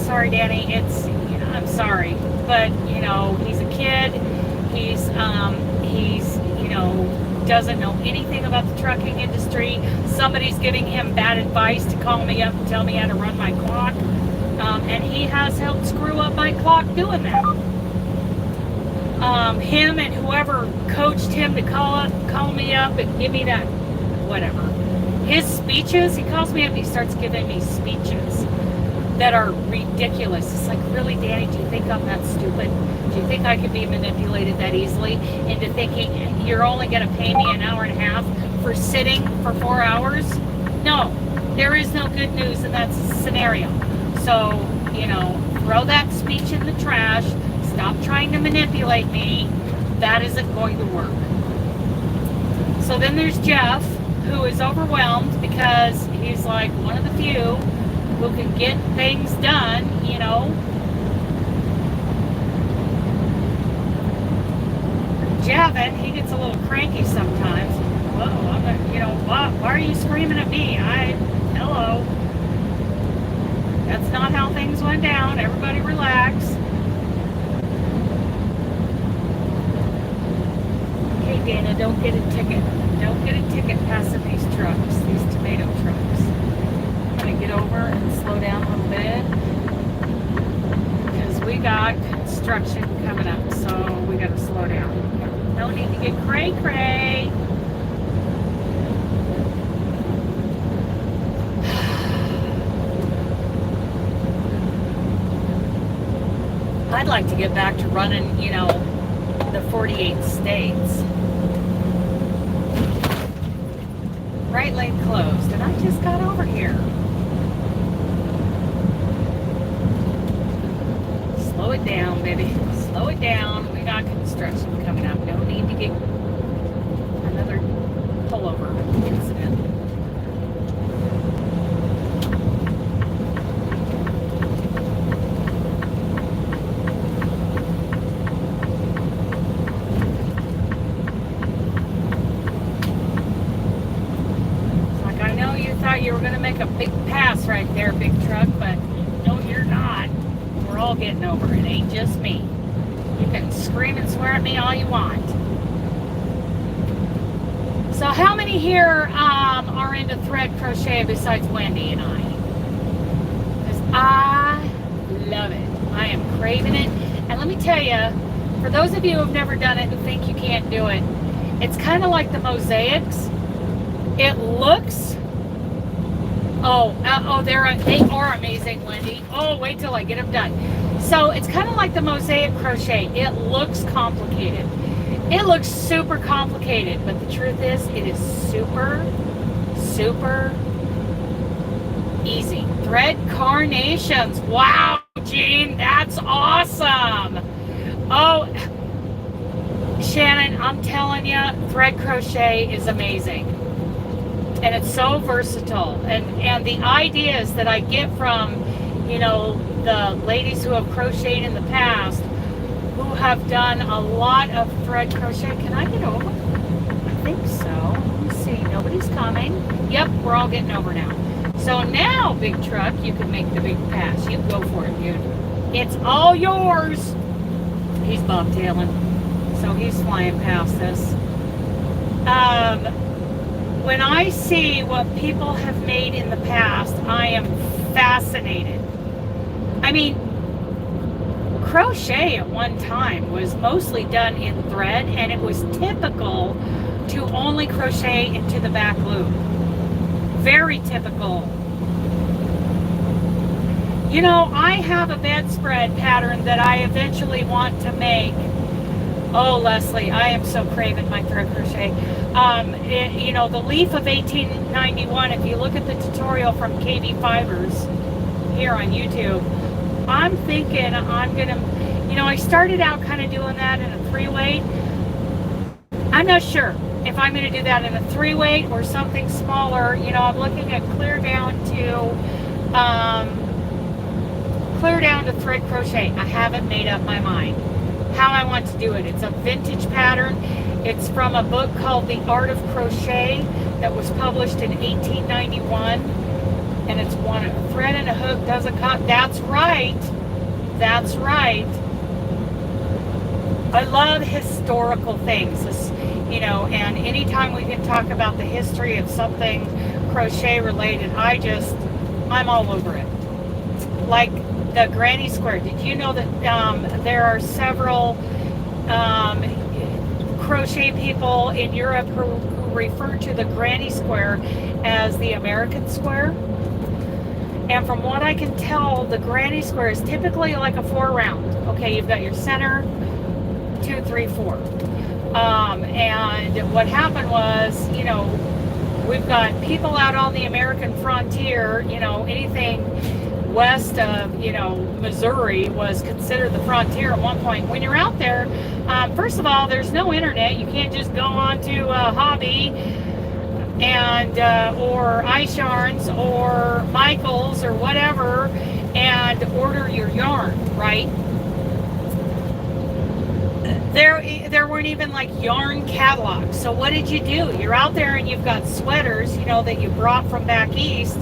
Sorry, Danny. It's, you know, I'm sorry, but, you know, he's a kid. He's, you know, doesn't know anything about the trucking industry. Somebody's giving him bad advice to call me up and tell me how to run my clock. And he has helped screw up my clock doing that. Him and whoever coached him to call me up and give me that, whatever. His speeches, he calls me up and he starts giving me speeches. that are ridiculous. It's like, really, Danny, do you think I'm that stupid? Do you think I could be manipulated that easily into thinking you're only going to pay me an hour and a half for sitting for 4 hours? No, there is no good news in that scenario. So, you know, throw that speech in the trash. Stop trying to manipulate me. That isn't going to work. So then there's Jeff, who is overwhelmed because he's like one of the few who can get things done, you know. Javin, he gets a little cranky sometimes. Whoa, I'm not, you know, why are you screaming at me? Hello. That's not how things went down. Everybody relax. Okay, Dana, don't get a ticket. Don't get a ticket passing these trucks, these tomato trucks. I'm going to get over and slow down a little bit because we got construction coming up, so we got to slow down. No need to get cray-cray. I'd like to get back to running, you know, the 48 states. Right lane closed, and I just got over here. Slow it down, baby. Slow it down. We got construction coming up. No need to get another pullover incident. You were going to make a big pass right there, big truck, but no, you're not. We're all getting over it. Ain't just me. You can scream and swear at me all you want. So how many here are into thread crochet besides Wendy and I? Because I love it. I am craving it. And let me tell you, for those of you who have never done it and think you can't do it, it's kind of like the mosaics. It looks... they are amazing, Wendy. Oh, wait till I get them done. So it's kind of like the mosaic crochet. It looks complicated. It looks super complicated, but the truth is, it is super, super easy. Thread carnations. Wow, Jean, that's awesome. Oh, Shannon, I'm telling you, thread crochet is amazing. And it's so versatile. And the ideas that I get from, you know, the ladies who have crocheted in the past, who have done a lot of thread crochet. Can I get over? I think so. Let me see. Nobody's coming. Yep, we're all getting over now. So now, big truck, you can make the big pass. You go for it, dude. It's all yours. He's bobtailing. So he's flying past us. When I see what people have made in the past, I am fascinated. I mean, crochet at one time was mostly done in thread, and it was typical to only crochet into the back loop. Very typical. You know, I have a bedspread pattern that I eventually want to make. Oh, Leslie, I am so craving my thread crochet. You know, the leaf of 1891, if you look at the tutorial from KB Fibers here on YouTube, I'm thinking I'm going to, you know, I started out kind of doing that in a 3-weight. I'm not sure if I'm going to do that in a 3-weight or something smaller. You know, I'm looking at clear down to thread crochet. I haven't made up my mind how I want to do it. It's a vintage pattern. It's from a book called The Art of Crochet that was published in 1891, and it's one a thread and a hook does a cut. That's right. That's right. I love historical things, you know, and anytime we can talk about the history of something crochet related, I'm all over it. Like the granny square. Did you know that there are several crochet people in Europe who refer to the granny square as the American square? And from what I can tell, the granny square is typically like a 4 round. Okay, you've got your center, 2, 3, 4. And what happened was, you know, we've got people out on the American frontier, you know, anything west of, you know, Missouri was considered the frontier at one point. When you're out there, first of all, there's no internet. You can't just go on to Hobby and or Ice Yarns or Michael's or whatever and order your yarn, right? There weren't even like yarn catalogs. So what did you do? You're out there and you've got sweaters, you know, that you brought from back east,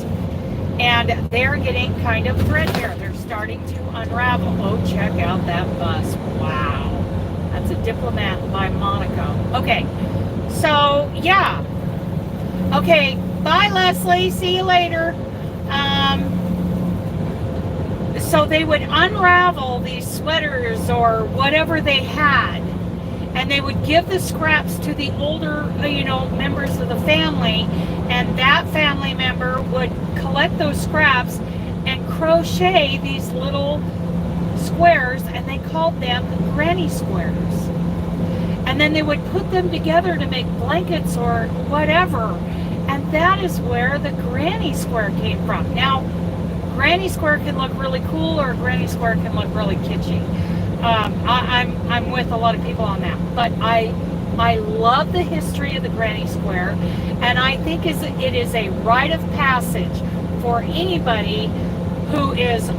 and they're getting kind of threadbare. They're starting to unravel. Oh, check out that bus. Wow. That's a Diplomat by Monaco. Okay. So, yeah. Okay. Bye, Leslie. See you later. So they would unravel these sweaters or whatever they had, and they would give the scraps to the older, you know, members of the family, and that family member would collect those scraps and crochet these little squares, and they called them granny squares. And then they would put them together to make blankets or whatever, and that is where the granny square came from. Now, granny square can look really cool, or granny square can look really kitschy. I'm with a lot of people on that, but I love the history of the granny square, and I think it is a rite of passage for anybody who is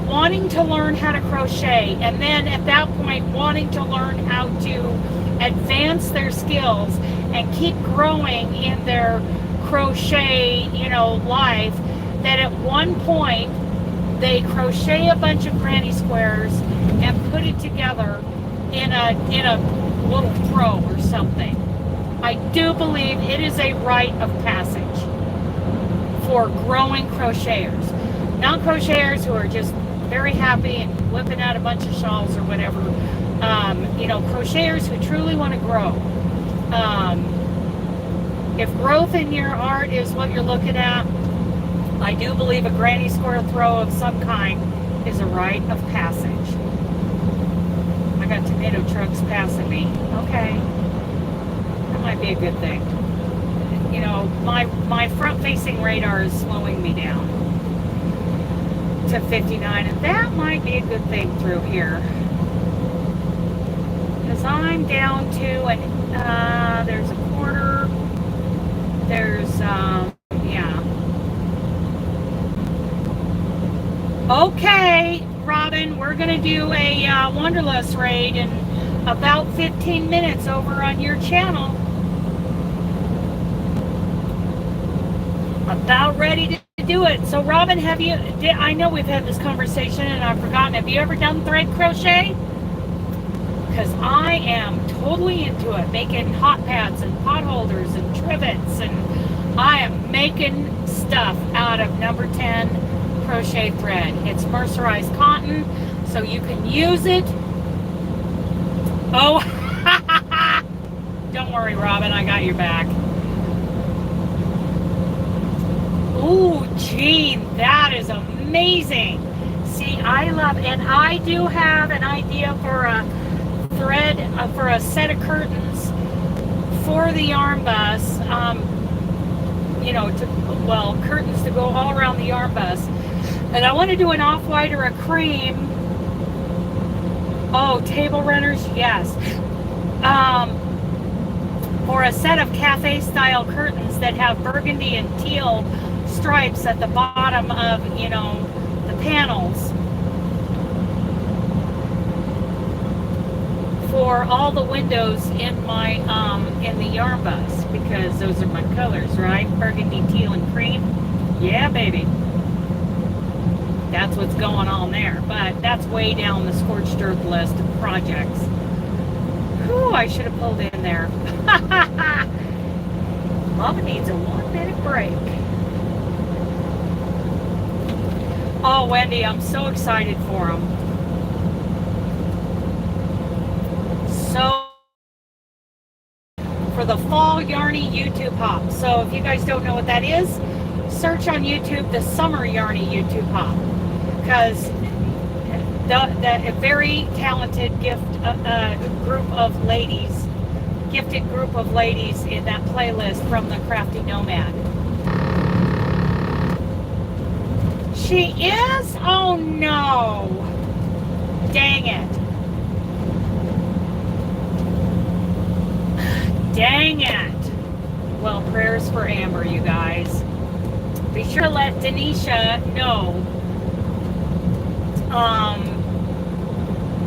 wanting to learn how to crochet, and then at that point wanting to learn how to advance their skills and keep growing in their crochet, you know, life. That at one point they crochet a bunch of granny squares and put it together in a little throw or something. I do believe it is a rite of passage for growing crocheters. Non-crocheters who are just very happy and whipping out a bunch of shawls or whatever. You know, crocheters who truly want to grow. If growth in your art is what you're looking at, I do believe a granny square throw of some kind is a rite of passage. I got tomato trucks passing me. Okay. That might be a good thing. You know, my front-facing radar is slowing me down to 59, and that might be a good thing through here. Because I'm down to, and there's a quarter, there's, yeah. Okay, Robin, we're going to do a Wonderlust raid in about 15 minutes over on your channel. About ready to do it. So, Robin, I know we've had this conversation and I've forgotten, have you ever done thread crochet? Because I am totally into it, making hot pads and pot holders and trivets, and I am making stuff out of number 10 crochet thread. It's mercerized cotton, so you can use it. Oh, don't worry, Robin, I got your back. Ooh, Jean, that is amazing. See, I love, and I do have an idea for a thread, for a set of curtains for the yarn bus. You know, curtains to go all around the yarn bus. And I want to do an off-white or a cream. Oh, table runners, yes. For a set of cafe-style curtains that have burgundy and teal stripes at the bottom of, you know, the panels. For all the windows in my, in the yarn bus, because those are my colors, right? Burgundy, teal, and cream. Yeah, baby. That's what's going on there, but that's way down the scorched earth list of projects. Whew, I should have pulled in there. Mama needs a 1-minute break. Oh, Wendy, I'm so excited for them. So, for the fall Yarny YouTube hop. So if you guys don't know what that is, search on YouTube the Summer Yarny YouTube Hop, because a very talented group of ladies, gifted group of ladies in that playlist from the Crafty Nomad. She is? Oh no. Dang it. Dang it. Well, prayers for Amber, you guys. Be sure to let Denisha know.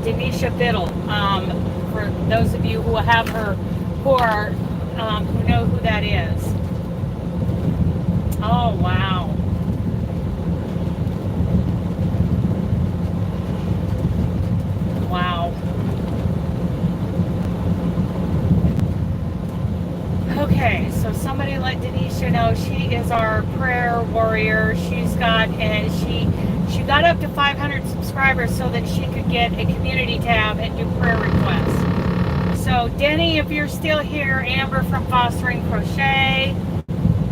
Denisha Biddle. For those of you who have her, who know who that is. Oh, wow. Wow. Okay, so somebody let Denisha know she is our prayer warrior. She got up to 500 subscribers so that she could get a community tab and do prayer requests. So Denny, if you're still here, Amber from Fostering Crochet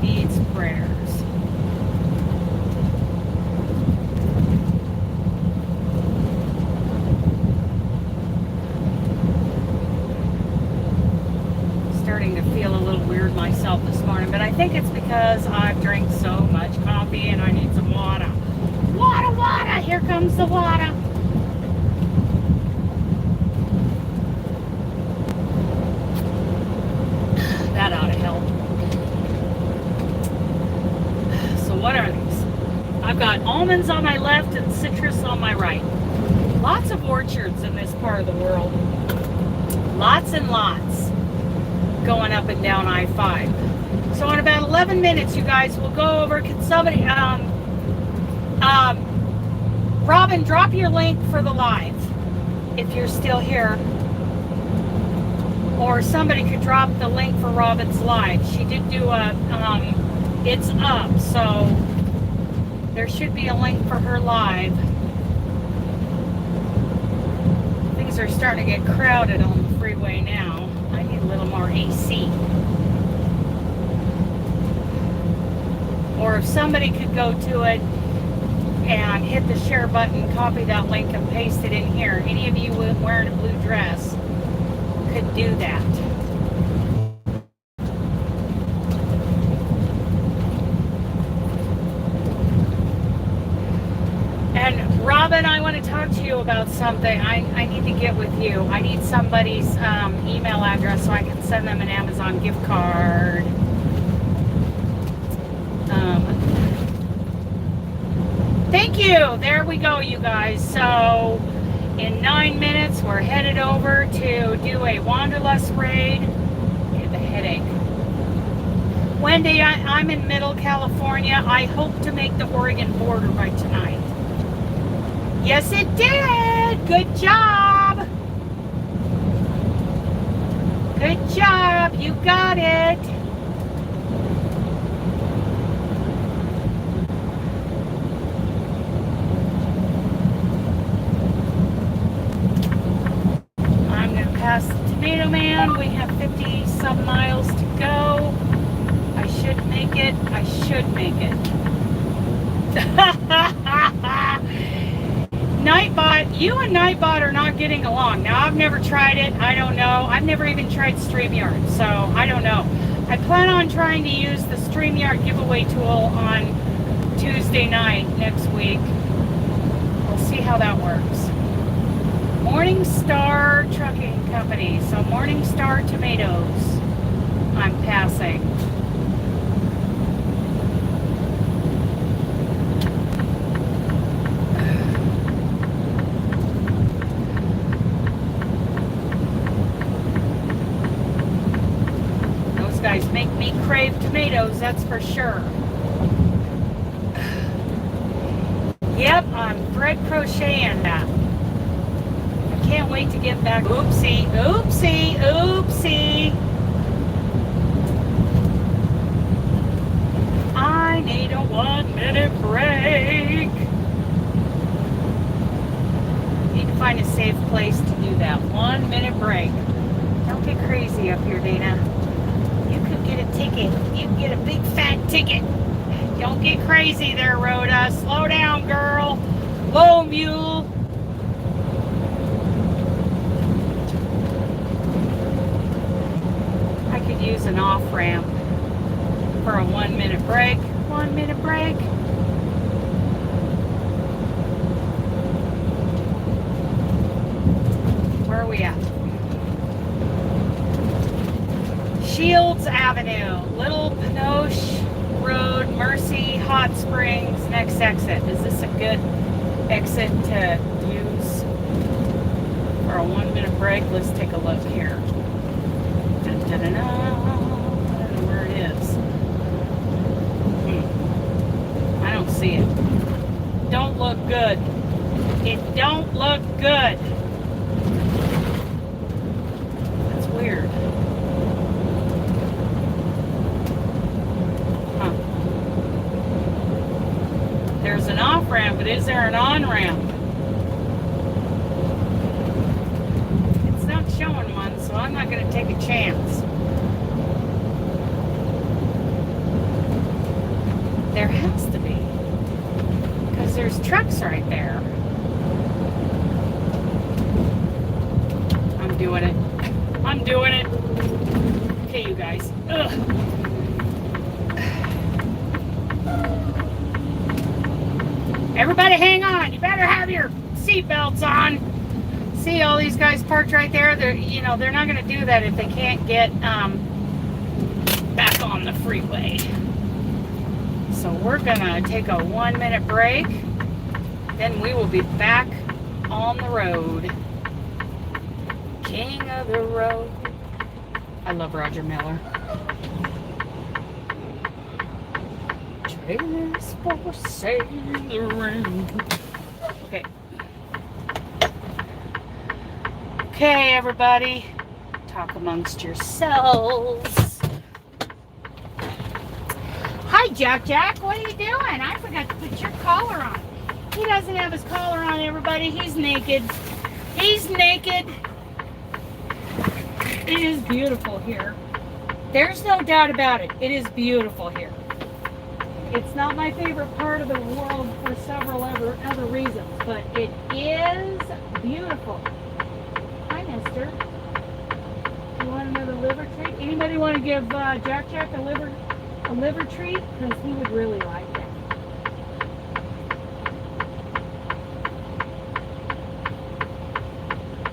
needs prayers. Starting to feel a little weird myself this morning, but I think it's because I've drank so much coffee and I need some water. Water, water! Here comes the water. That ought to help. So what are these? I've got almonds on my left and citrus on my right. Lots of orchards in this part of the world. Lots and lots going up and down I-5. So in about 11 minutes, you guys, will go over. Can somebody, Robin, drop your link for the live if you're still here. Or somebody could drop the link for Robin's live. She did do it's up, so there should be a link for her live. Things are starting to get crowded on the freeway now. I need a little more AC. Or if somebody could go to it and hit the share button, copy that link and paste it in here. Any of you wearing a blue dress could do that. And Robin, I want to talk to you about something. I need to get with you. I need somebody's email address so I can send them an Amazon gift card. Thank you. There we go, you guys. So in 9 minutes, we're headed over to do a Wanderlust raid. Get the headache. Wendy, I'm in Middle California. I hope to make the Oregon border by tonight. Yes, it did. Good job. Good job. You got it. Past the Tomato Man. We have 50 some miles to go. I should make it. I should make it. Nightbot, you and Nightbot are not getting along. Now, I've never tried it. I don't know. I've never even tried StreamYard, so I don't know. I plan on trying to use the StreamYard giveaway tool on Tuesday night next week. We'll see how that works. Morningstar Trucking Company. So Morningstar Tomatoes. I'm passing. Those guys make me crave tomatoes, that's for sure. Yep, I'm thread crocheting that. Can't wait to get back. Oopsie, oopsie, oopsie. I need a 1-minute break. Need to find a safe place to do that. 1-minute break. Don't get crazy up here, Dana. You could get a ticket. You could get a big fat ticket. Don't get crazy there, Rhoda. Slow down, girl. Low mule. I could use an off ramp for a 1 minute break. 1 minute break. Where are we at? Shields Avenue, Little Pinoche Road, Mercy, Hot Springs, next exit. Is this a good exit to use for a 1 minute break? Let's take a look here. Dun, dun, dun, dun. I don't know where it is. I don't see it. Don't look good. It don't look good. That's weird. There's an off-ramp, but is there an on-ramp? It's not showing one, so I'm not going to take a chance. There has to be, because there's trucks right there. I'm doing it. I'm doing it. Okay, you guys. Ugh. Everybody hang on. You better have your seatbelts on. See all these guys parked right there? They're not going to do that if they can't get back on the freeway. So we're going to take a 1 minute break. Then we will be back on the road. King of the road. I love Roger Miller. Trailers for sailoring. Okay. Okay, everybody. Talk amongst yourselves. Hi, Jack. What are you doing? I forgot to put your collar on. He doesn't have his collar on, everybody. He's naked. He's naked. It is beautiful here. There's no doubt about it. It is beautiful here. It's not my favorite part of the world for several other reasons, but it is beautiful. Hi, mister. You want another liver treat? Anybody want to give Jack a liver treat? Because he would really like that.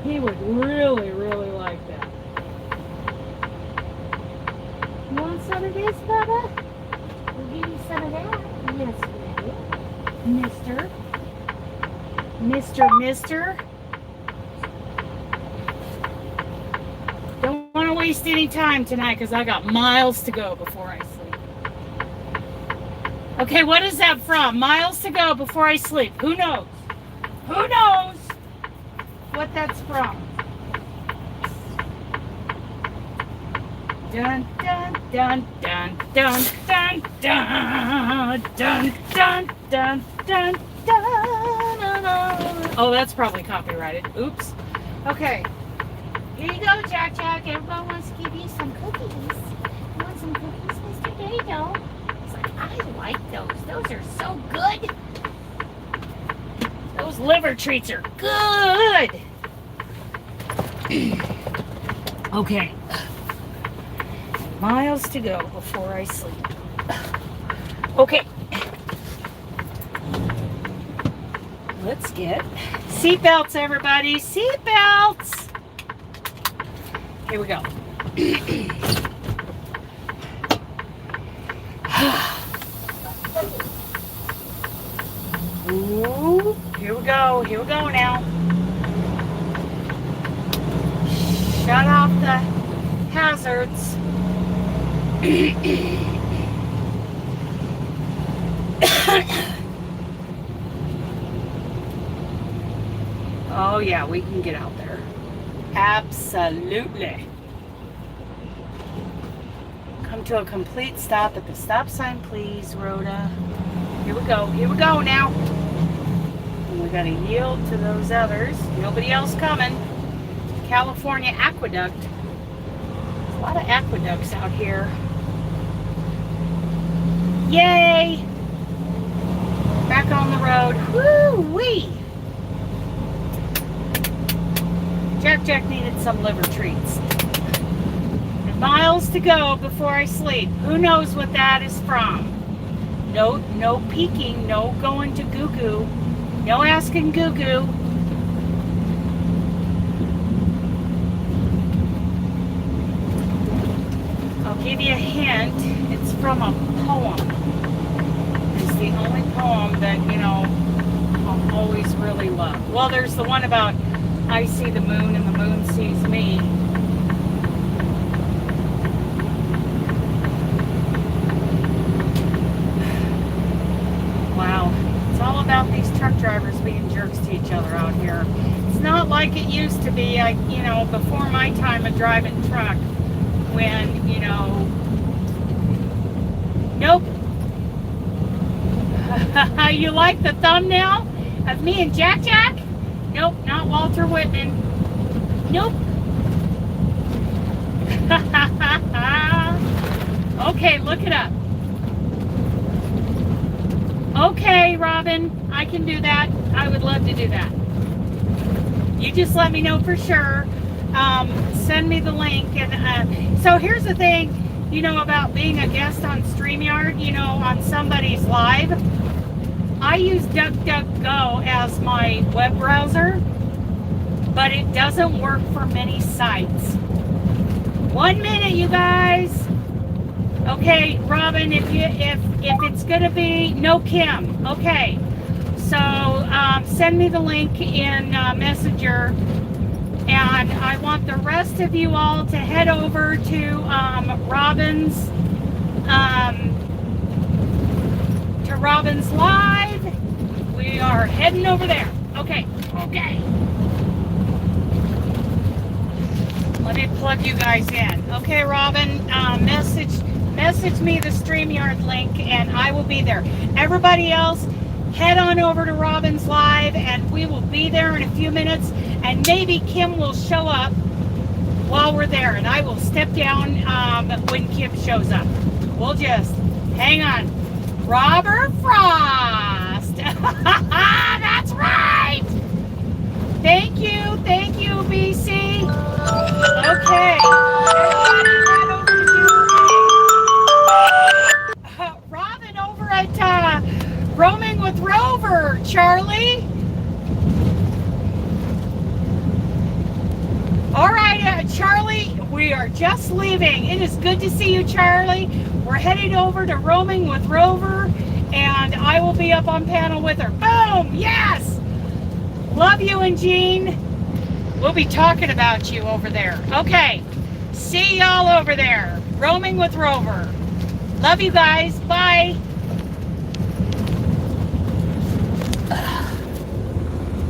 He would really, really like that. You want some of this, Bubba? We'll give you some of that. Yes, we do. Mister. Don't want to waste any time tonight because I got miles to go before I sleep. Okay, what is that from? Miles to go before I sleep. Who knows? Who knows what that's from? Dun dun dun dun dun dun dun dun dun dun dun dun. Oh, that's probably copyrighted. Oops. Okay. Here you go, Jack. Everyone wants to give you some cookies. You want some cookies, Mr. Dado? It's like, I like those. Those are so good. Those liver treats are good. Okay. Miles to go before I sleep. Okay. Let's get seatbelts, everybody. Seatbelts. Here we go. Ooh, here we go. Here we go now. Shut off the hazards. Oh yeah, we can get out there. Absolutely. Come to a complete stop at the stop sign, please, Rhoda. Here we go. Here we go now. And we gotta yield to those others. Nobody else coming. California Aqueduct. There's a lot of aqueducts out here. Yay! back on the road. Woo-wee! Jack needed some liver treats. And miles to go before I sleep. Who knows what that is from? No peeking, no going to goo-goo, no asking goo-goo. I'll give you a hint. It's from a poem. It's the only poem that, you know, I'll always really love. Well, there's the one about I see the moon and the moon sees me. Wow. It's all about these truck drivers being jerks to each other out here. It's not like it used to be, you know, before my time of driving truck, when, you know, nope. You like the thumbnail of me and Jack? Nope, not Walter Whitman. Nope. Okay, look it up. Okay, Robin, I can do that. I would love to do that. You just let me know for sure. Send me the link. And so here's the thing, you know, about being a guest on StreamYard, you know, on somebody's live. I use DuckDuckGo as my web browser, but it doesn't work for many sites. 1 minute, you guys. Okay, Robin, if it's gonna be no Kim, okay. So send me the link in Messenger, and I want the rest of you all to head over to Robin's Live. We are heading over there. Okay. Let me plug you guys in. Okay, Robin, message me the StreamYard link and I will be there. Everybody else, head on over to Robin's Live and we will be there in a few minutes, and maybe Kim will show up while we're there and I will step down when Kim shows up. We'll just hang on. Robert Frost. That's right. Thank you, BC. Okay. Robin over at Roaming with Rover, Charlie. All right, Charlie, we are just leaving. It is good to see you, Charlie. We're headed over to Roaming with Rover, and I will be up on panel with her. Boom! Yes! Love you and Jean. We'll be talking about you over there. Okay. See y'all over there. Roaming with Rover. Love you guys. Bye.